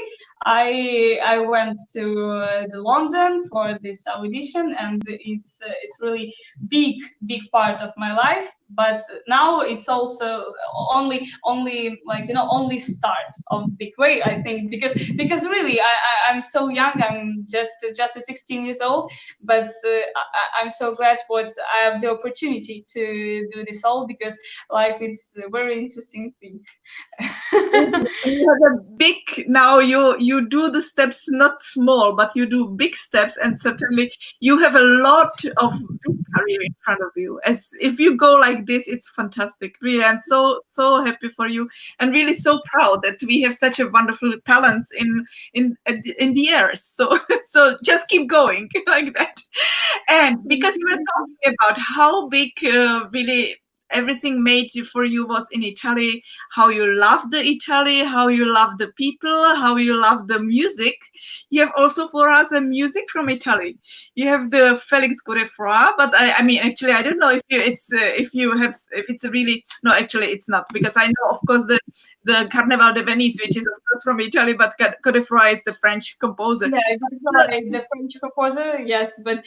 I went to the London for this audition, and it's really big part of my life, but now it's also only like only start of big way, I think, because really I'm so young. I'm just a 16 years old, but I'm so glad what I have the opportunity to do this all, because life is a very interesting thing. you have a big, now you do the steps not small, but you do big steps, and certainly you have a lot of big career in front of you. As if you go like this, it's fantastic. Really, I'm so happy for you, and really so proud that we have such a wonderful talents in the air. So so just keep going like that. And because you were talking about how big, really everything made for you was in Italy, how you love the Italy, how you love the people, how you love the music. You have also for us a music from Italy. You have the Felix Godefroy, but I mean, actually, I don't know if you have if it's a really no. Actually, it's not, because I know, of course, the Carnaval de Venise, which is of course from Italy, but Godefroy is the French composer. Yeah, the French composer, yes, but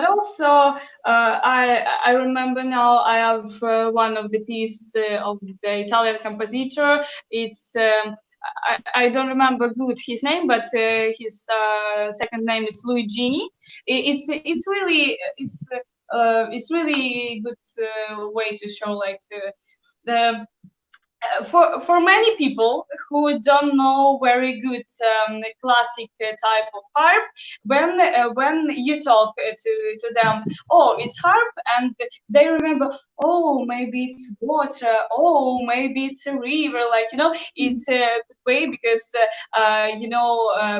also I remember now I have one of the piece of the Italian compositor. It's I don't remember good his name, but his second name is Luigini. It's really good way to show like the for many people who don't know very good classic type of harp, when you talk to them, oh, it's harp, and they remember, oh, maybe it's water, oh, maybe it's a river, like it's a good way, because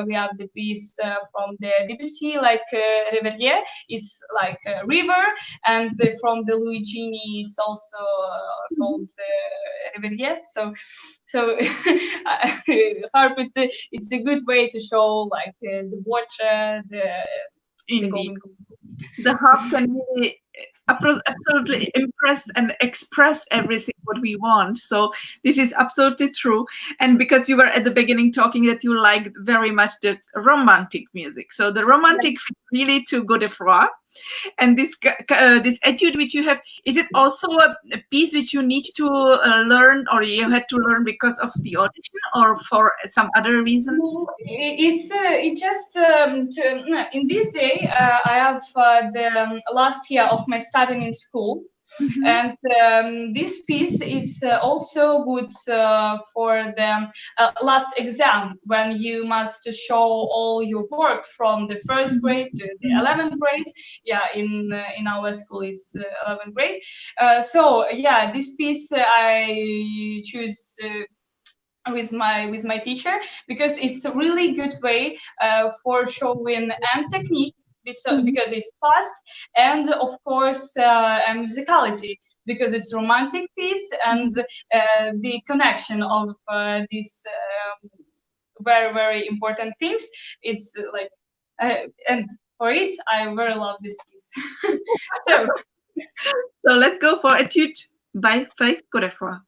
we have the piece from the Debussy, like Reverier, it's like a river, and from the Luigini, it's also called Reverier. So harp, it's a good way to show like the water, the Indeed. golden. The harp can really absolutely impress and express everything what we want. So this is absolutely true. And because you were at the beginning talking that you like very much the romantic music, so the romantic fit really to Godefroy. And this etude which you have, is it also a piece which you need to learn, or you had to learn because of the audition, or for some other reason? No, it just no, in this day I have the last year of my studying in school, and this piece is also good for the last exam when you must show all your work from the first grade to the 11th grade. Yeah, in our school it's 11th grade. So yeah, this piece I choose. With my teacher, because it's a really good way for showing and technique, because it's fast, and of course and musicality, because it's romantic piece, and the connection of these very very important things. It's like and for it I very love this piece. So So let's go for Etude by Felix Godefroy.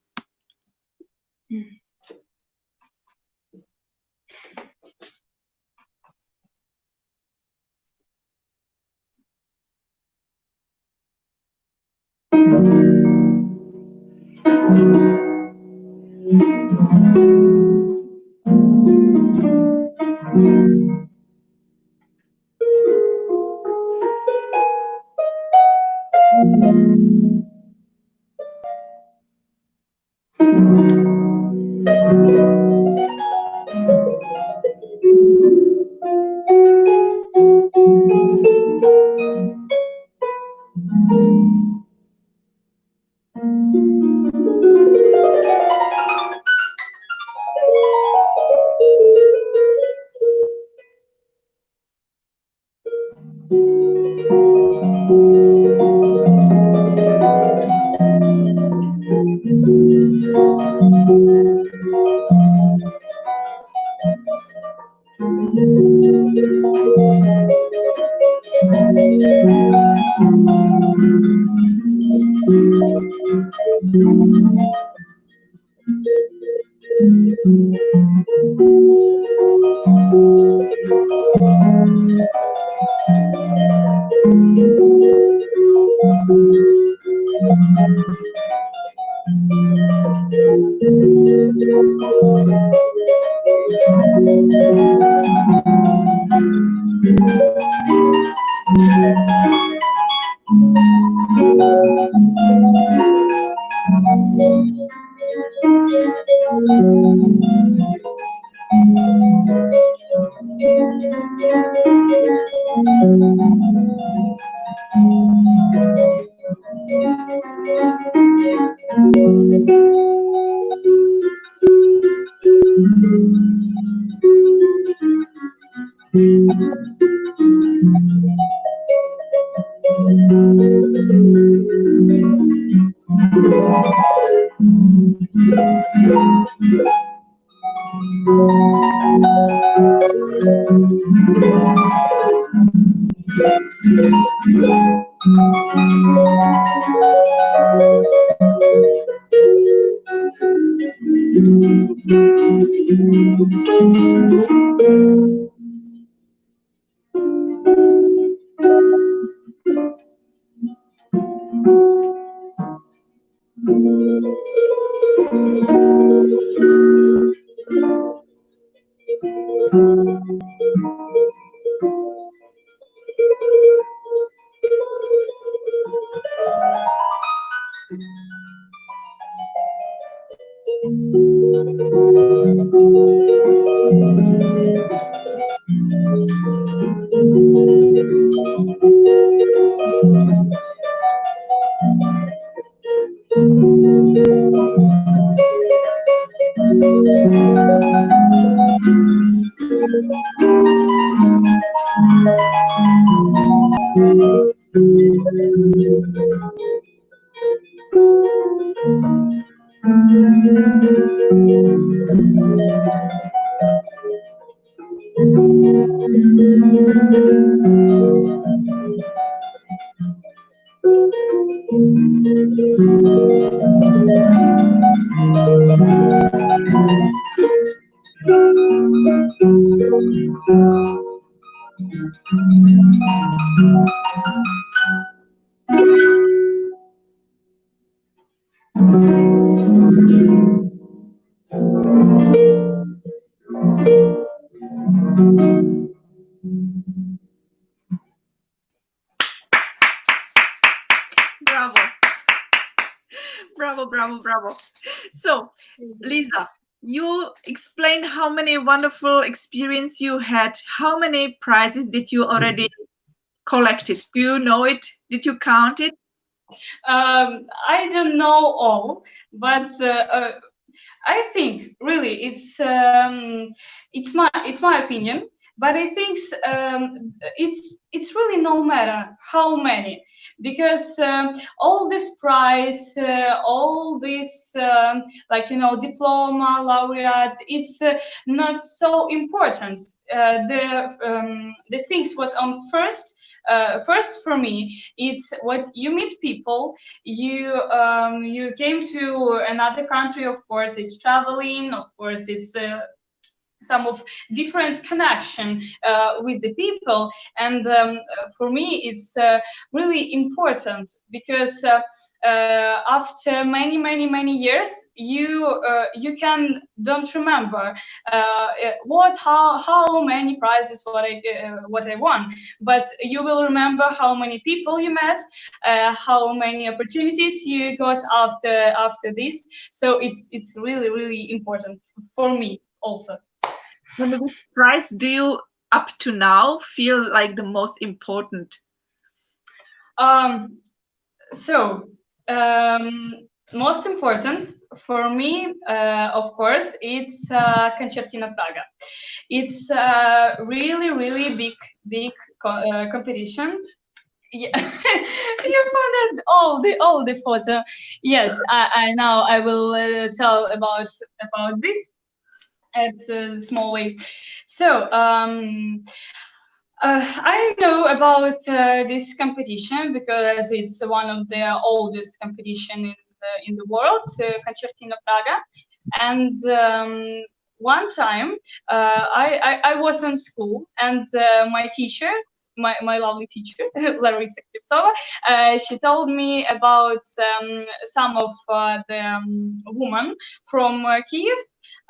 Bravo. Bravo, bravo, bravo. So, Liza, you explained how many wonderful experience you had. How many prizes did you already collected? Do you know it? Did you count it? I don't know all, but I think really it's my opinion, but I think it's really no matter how many, because all this prize, all this like diploma, laureate, it's not so important. The things what on first for me, it's what you meet people, you came to another country, of course it's traveling, of course it's some of different connection with the people, and for me it's really important, because after many years you can don't remember how many prizes what I won, but you will remember how many people you met, how many opportunities you got after this. So it's really important for me also. And which prize do you up to now feel like the most important? Um, so, most important for me, of course, it's Concertina Praga. It's really big competition. Yeah, you found all the photo. Yes, I now I will tell about this at a small way. So, I know about this competition because it's one of the oldest competition in the world, Concertina Praga. And one time, I was in school, and my teacher, my lovely teacher, Larisa Krivtsova, she told me about some of the women from Kiev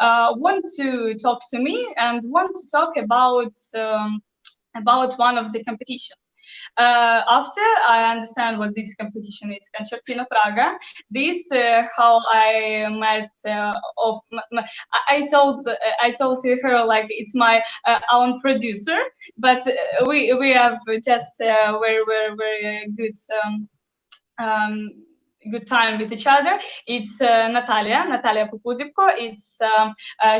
want to talk to me and want to talk about one of the competition. After I understand what this competition is, Concertina Praga, this how I met. I told to her like it's my own producer, but we have just very good. Um, Good time with each other. It's Natalia Popudivko. It's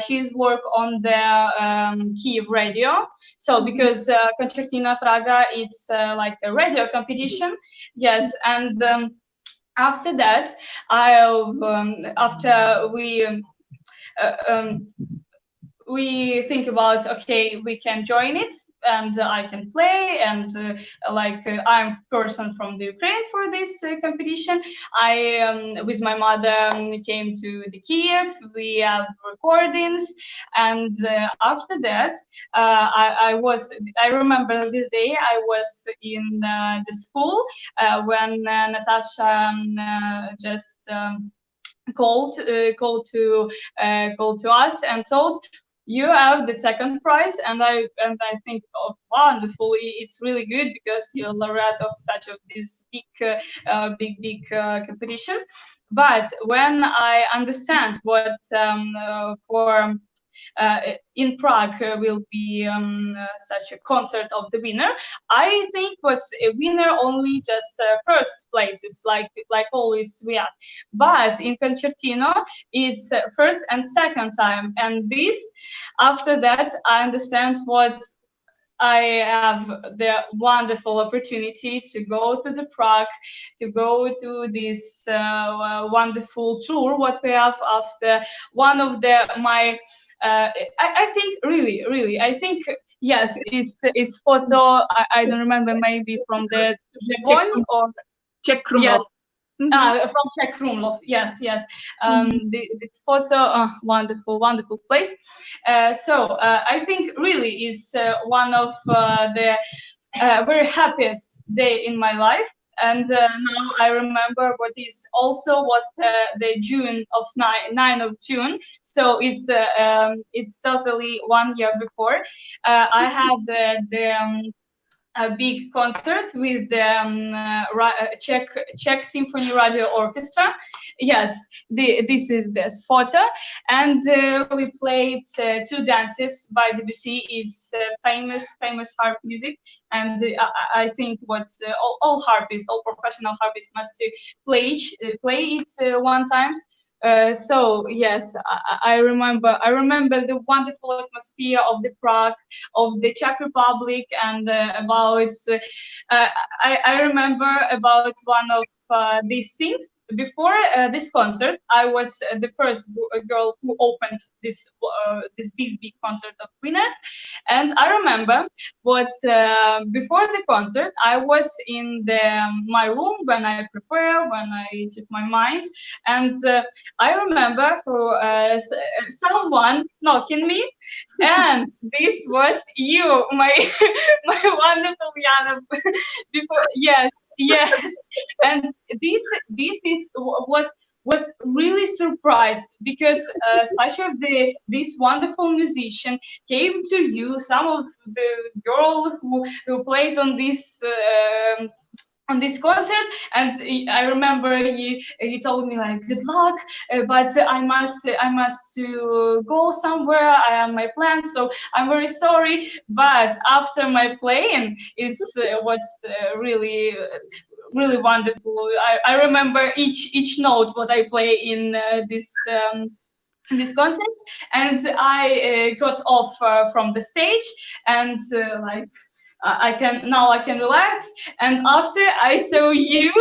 she's work on the Kiev radio. So because Concertina Praga, it's like a radio competition. Yes, and after that, after we think about, okay, we can join it, and I can play, and I'm person from the Ukraine for this competition. I with my mother came to the Kiev. We have recordings, and after that I remember this day I was in the school when Natasha just called to us and told, you have the second prize. And I think, oh, wonderful, it's really good because you're laureate of such of this big competition. But when I understand what for in Prague will be such a concert of the winner, I think what's a winner only just first places, like always we are. But in concertino, it's first and second time, and this after that I understand what I have the wonderful opportunity to go to the Prague, to go to this wonderful tour. What we have after one of my, I think really, I think yes, it's photo. I don't remember, maybe from the one or Czech yes. Krumlov. From Czech Krumlov, yes. It's also a wonderful place. So I think really is one of the very happiest day in my life. now I remember what is also was the June of 9 of June. So it's totally 1 year before. I had the a big concert with the Czech Symphony Radio Orchestra. Yes, this is this photo, and we played two dances by Debussy. It's famous harp music, and I think what's all harpists, all professional harpists must play it one times. So yes, I remember the wonderful atmosphere of the Prague, of the Czech Republic, and about I remember about one of these things. Before this concert, I was the first girl who opened this big concert of Winner, and I remember what before the concert I was in my room when I prepare, when I took my mind, and I remember someone knocking me, and this was you, my my wonderful Jana. Before, yes, and this is was really surprised because such of this wonderful musician came to you. Some of the girl who played on this concert, and I remember he told me like good luck, but I must to go somewhere. I have my plans, so I'm very sorry. But after my playing, it's what's really wonderful. I remember each note what I play in this concert, and I got off from the stage, and like I can relax. And after I saw you,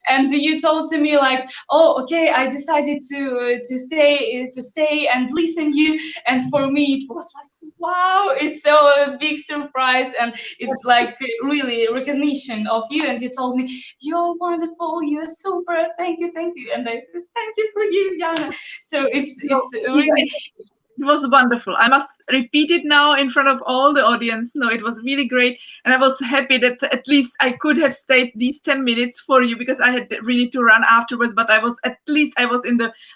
and you told to me like, oh, okay, I decided to stay and listen you. And for me, it was like, wow, it's so a big surprise, and it's like really recognition of you. And you told me, you're wonderful, you're super, thank you, and I said, thank you for you, Jana. So it's really. It was wonderful. I must repeat it now in front of all the audience. No, it was really great. And I was happy that at least I could have stayed these 10 minutes for you, because I had really to run afterwards. But I was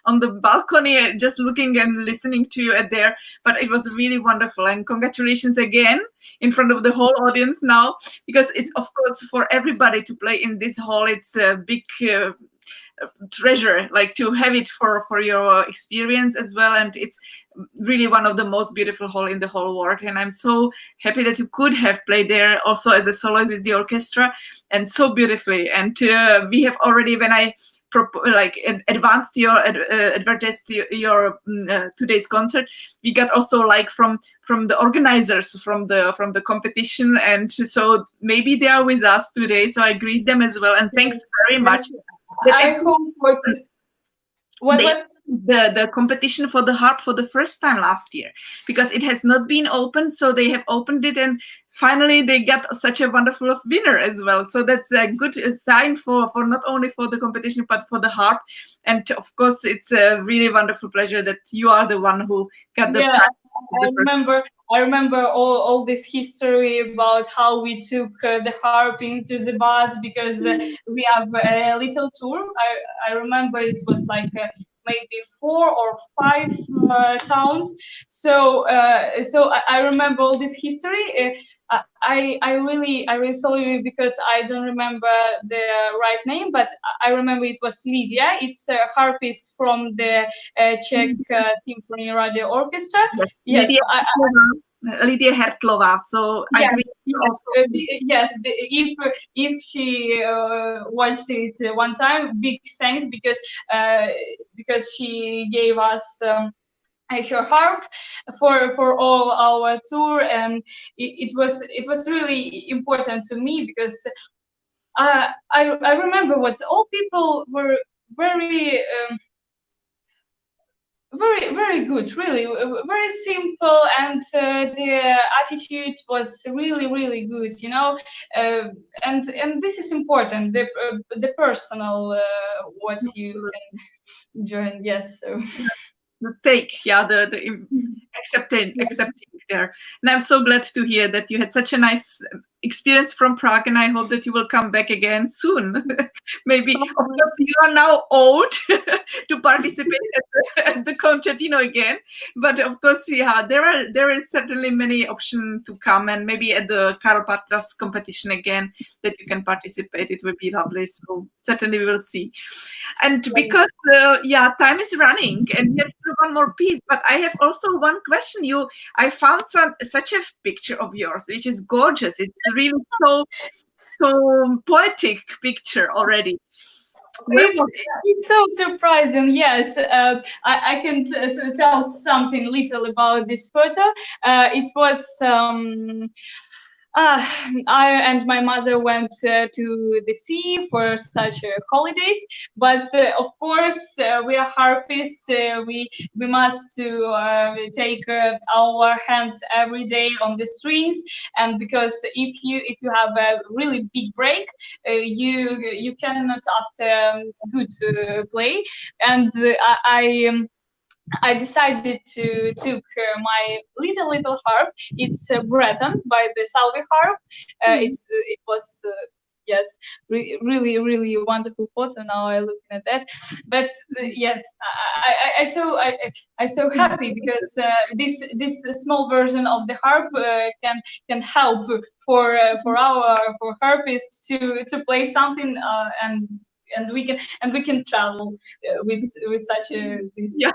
on the balcony just looking and listening to you at there. But it was really wonderful. And congratulations again in front of the whole audience now, because it's, of course, for everybody to play in this hall. It's a big treasure, like to have it for your experience as well. And it's really one of the most beautiful hall in the whole world, and I'm so happy that you could have played there also as a soloist with the orchestra, and so beautifully. And we have already, when I advanced your advertised your today's concert, we got also like from the organizers from the competition, and so maybe they are with us today, so I greet them as well, and thanks very much. I hope the competition for the harp for the first time last year, because it has not been opened, so they have opened it, and finally they got such a wonderful winner as well. So that's a good sign for not only for the competition but for the harp. And of course, it's a really wonderful pleasure that you are the one who got the prize. I remember all this history about how we took the harp into the bus, because we have a little tour. I remember it was like maybe 4 or 5 towns. So I remember all this history. I really sorry because I don't remember the right name, but I remember it was Lydia. It's a harpist from the Czech Symphony Radio Orchestra. Yes, Lydia Hertlová. So I agree. Yes, if she watched it one time, big thanks, because she gave us her harp for all our tour, and it was really important to me, because I remember what all people were very very good, really very simple, and the attitude was really good, you know. And this is important, the personal what you can join. Yes, so the accepting there. And I'm so glad to hear that you had such a nice experience from Prague, and I hope that you will come back again soon. Maybe, of course, you are now old to participate at the concertino again, but of course, yeah, there is certainly many options to come, and maybe at the Karl Bartras competition again that you can participate. It will be lovely. So certainly we will see. And because yeah, time is running, and we have still one more piece, but I have also one question. I found such a picture of yours, which is gorgeous. It's really so poetic picture already. It's so surprising. Yes, I can tell something little about this photo. It was I and my mother went to the sea for such holidays, but of course we are harpists. We must take our hands every day on the strings, and because if you have a really big break, you cannot after good play, and I decided to took my little harp. It's Breton by the Salvi harp. It was yes, really wonderful photo. Now I'm looking at that. But yes, I so happy because this small version of the harp can help for harpists to play something and we can travel with such a this. Yeah,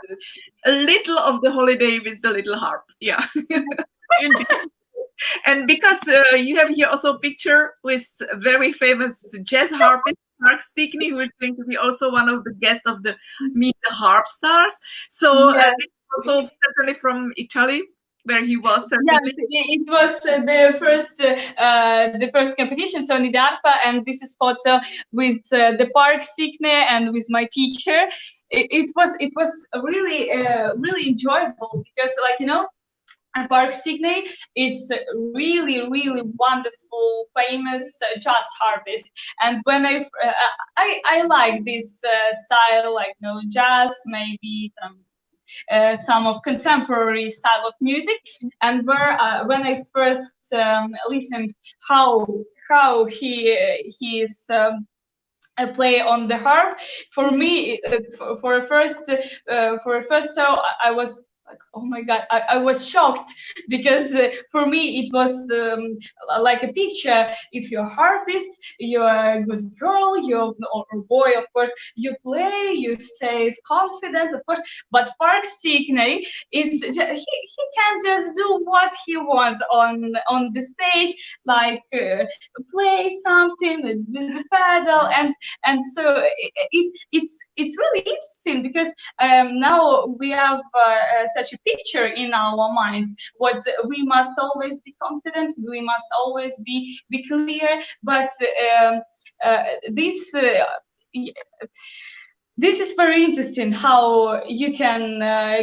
a little of the holiday with the little harp. Yeah, indeed. And because you have here also a picture with a very famous jazz harpist, Mark Stickney, who is going to be also one of the guests of the Meet the Harp Stars. So Yes. this is also certainly from Italy, where he was Yes, certainly. it was the first competition, so Nidarpa, and this is photo with the park Stickney and with my teacher. It was really really enjoyable because, like, you know, Barvinsky-Lirnik, it's really wonderful, famous jazz harpist. And when I like this style, like, you know, jazz, maybe some of contemporary style of music. And when I first listened how he is. Play on the harp. For me, for a first show, I was like, oh my god, I was shocked because for me it was like a picture. If you're a harpist, you're a good girl, or boy, of course, you play, you stay confident, of course. But Park Stickney he can just do what he wants on the stage, like play something with the pedal, and so it's really interesting because now we have such a picture in our minds. What we must always be confident, we must always be clear, but this. This is very interesting how you can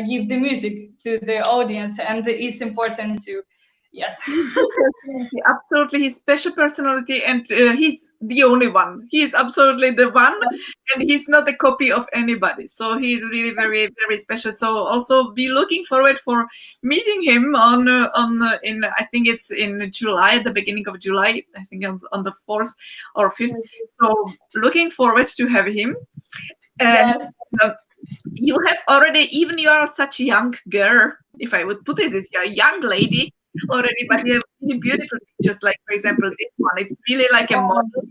give the music to the audience, and it's important to. Yes. Absolutely, his special personality, and he's the only one. He is absolutely the one, and he's not a copy of anybody. So he's really very special. So also be looking forward for meeting him in I think it's in July, at the beginning of July. I think on the 4th or 5th. So looking forward to have him. And you have already, even you are such a young girl, if I would put it as a young lady already, but you have really beautiful pictures, like for example this one. It's really like a model.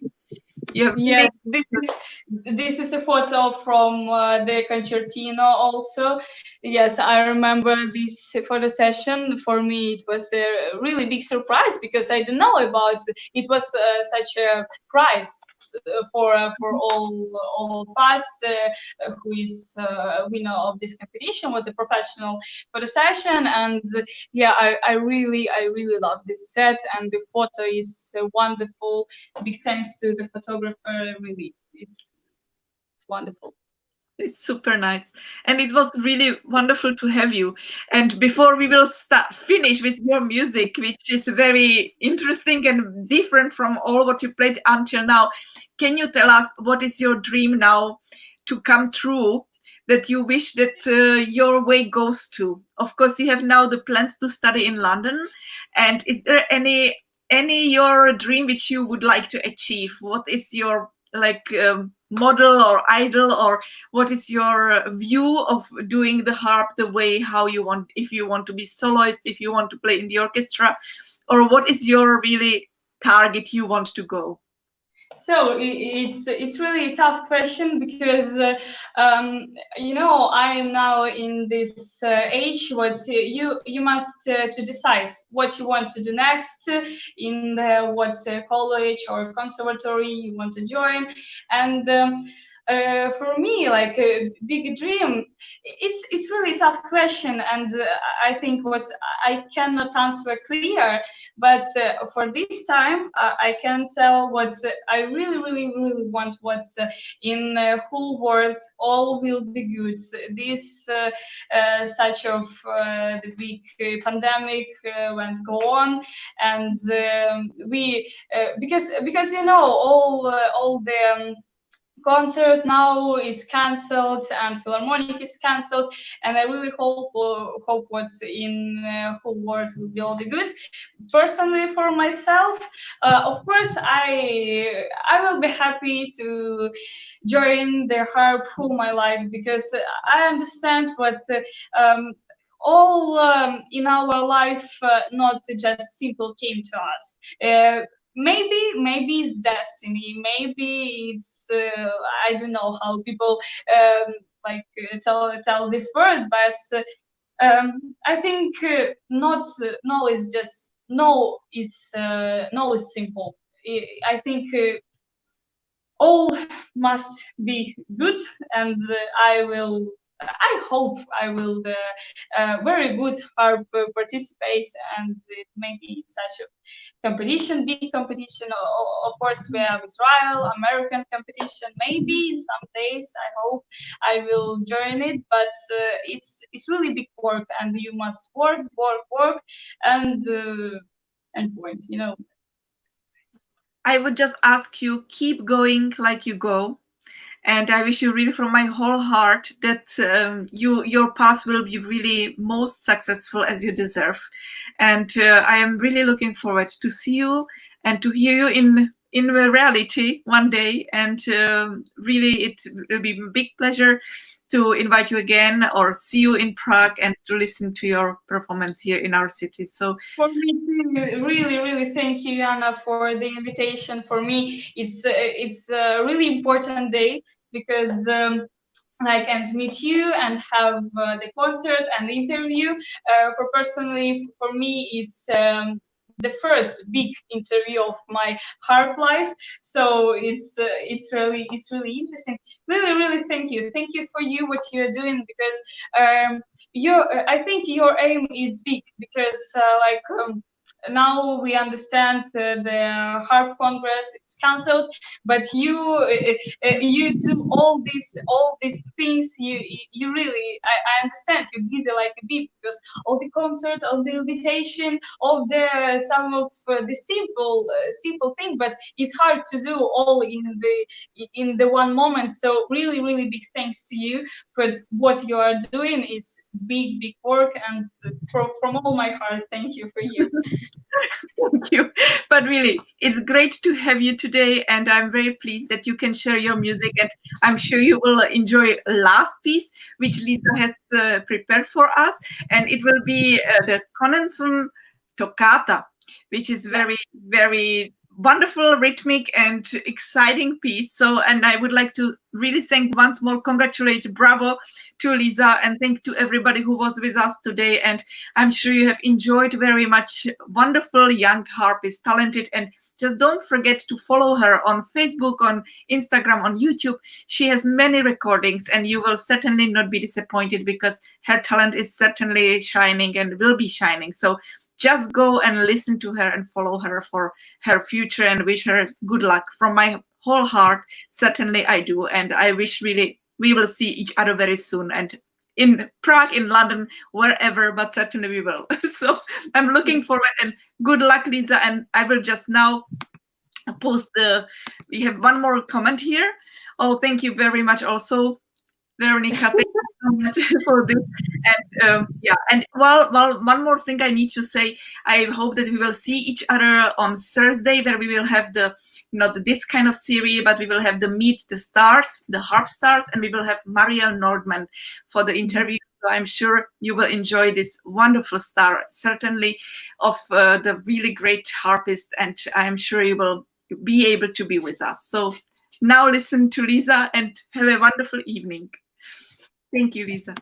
Yes, this is a photo from the concertino also. Yes, I remember this photo session. For me, it was a really big surprise because I didn't know about it. It was such a prize for all of us who is winner of this competition, was a professional photo session. And yeah, I really love this set, and the photo is wonderful. Big thanks to the photographer. Really, it's wonderful. It's super nice, and it was really wonderful to have you. And before we will finish with your music, which is very interesting and different from all what you played until now, can you tell us what is your dream now to come true, that you wish that your way goes to? Of course, you have now the plans to study in London, and is there any any your dream which you would like to achieve? What is your model or idol, or what is your view of doing the harp the way how you want? If you want to be soloist, if you want to play in the orchestra, or what is your really target you want to go? So it's really a tough question because I am now in this age what you must to decide what you want to do next in what college or conservatory you want to join, and for me, like a big dream, it's really a tough question, and I think what I cannot answer clear, but for this time I can tell what I really want, what in whole world all will be good. This such of the big pandemic went go on, and we because all the concert now is cancelled and philharmonic is cancelled, and I really hope what in whole world will be all the good. Personally, for myself, of course I will be happy to join the harp whole my life, because I understand what all in our life not just simple came to us. Maybe it's destiny, maybe it's I don't know how people tell this word, but I think not no is just no, it's no is simple. I think all must be good, and I hope I will very good harp participate, and maybe such a competition, big competition. Of course, we have Israel, American competition. Maybe some days I hope I will join it, but it's really big work, and you must work, and point. I would just ask you, keep going like you go. And I wish you really from my whole heart that your path will be really most successful as you deserve. And I am really looking forward to see you and to hear you in reality one day. And really, it will be a big pleasure to invite you again or see you in Prague and to listen to your performance here in our city. So for me, really thank you, Jana, for the invitation. For me, it's a really important day, because I can meet you and have the concert and the interview. For personally, for me, it's the first big interview of my harp life. So it's really interesting. Really, thank you for you what you're doing, because I think your aim is big, because now we understand the harp congress it's cancelled, but you do all these things. You really, I understand you're busy like a bee, because all the concert, all the invitation, all the some of the simple thing, but it's hard to do all in the one moment. So really big thanks to you for what you are doing. It's big work, and from all my heart, thank you for you. Thank you. But really, it's great to have you today, and I'm very pleased that you can share your music, and I'm sure you will enjoy last piece which Liza has prepared for us, and it will be the Konenson Toccata, which is very wonderful, rhythmic and exciting piece. So, and I would like to really thank once more, congratulate, bravo to Liza, and thank to everybody who was with us today. And I'm sure you have enjoyed very much. Wonderful young harpist, talented, and just don't forget to follow her on Facebook, on Instagram, on YouTube. She has many recordings, and you will certainly not be disappointed, because her talent is certainly shining and will be shining. So just go and listen to her and follow her for her future, and wish her good luck from my whole heart. Certainly I do, and I wish really we will see each other very soon, and in Prague, in London, wherever, but certainly we will. So I'm looking forward, and good luck, Liza. And I will just now post we have one more comment here. Oh, thank you very much also, Veronica. Thank you so much for this. And yeah, and well, one more thing I need to say. I hope that we will see each other on Thursday, where we will have the, not this kind of series, but we will have the Meet the Stars, the harp stars, and we will have Marielle Nordman for the interview. So I'm sure you will enjoy this wonderful star, certainly of the really great harpist, and I'm sure you will be able to be with us. So now listen to Liza and have a wonderful evening. Thank you, Liza.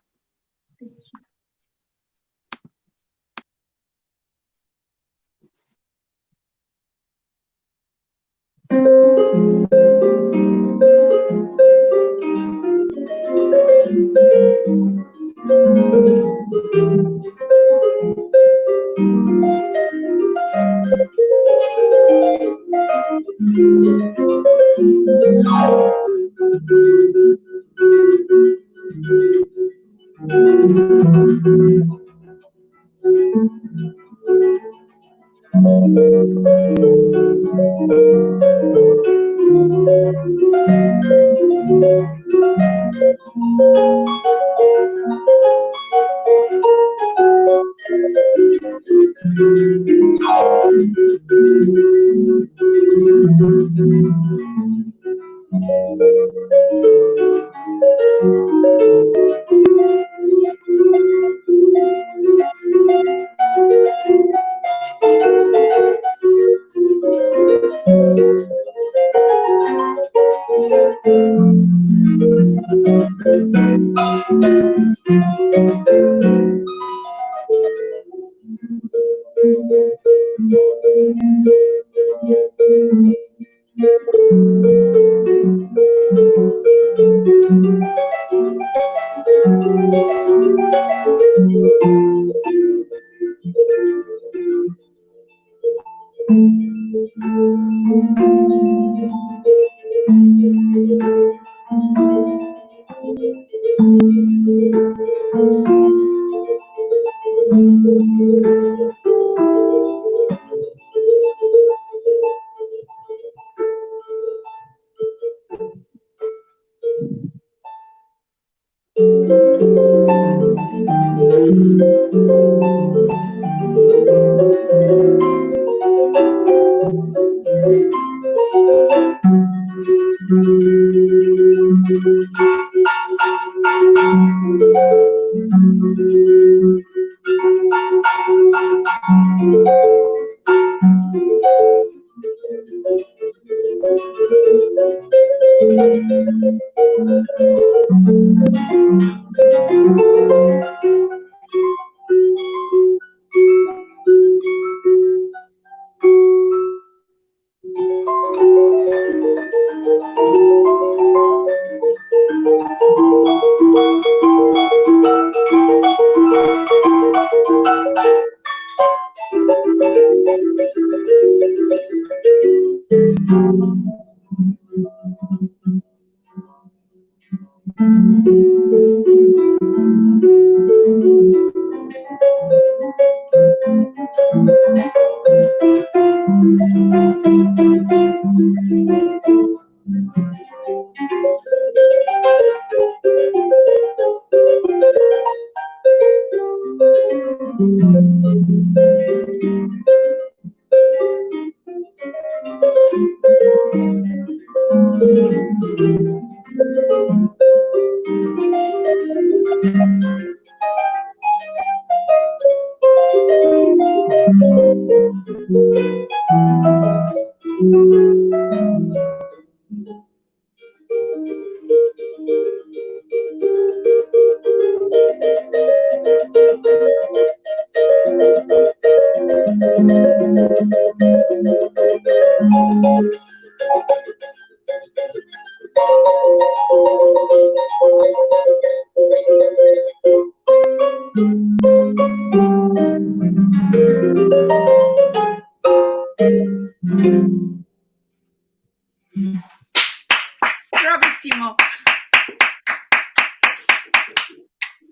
Bravissimo.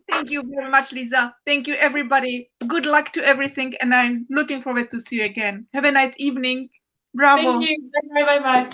Thank you very much, Liza. Thank you, everybody. Good luck to everything, and I'm looking forward to see you again. Have a nice evening. Bravo. Thank you. Bye bye.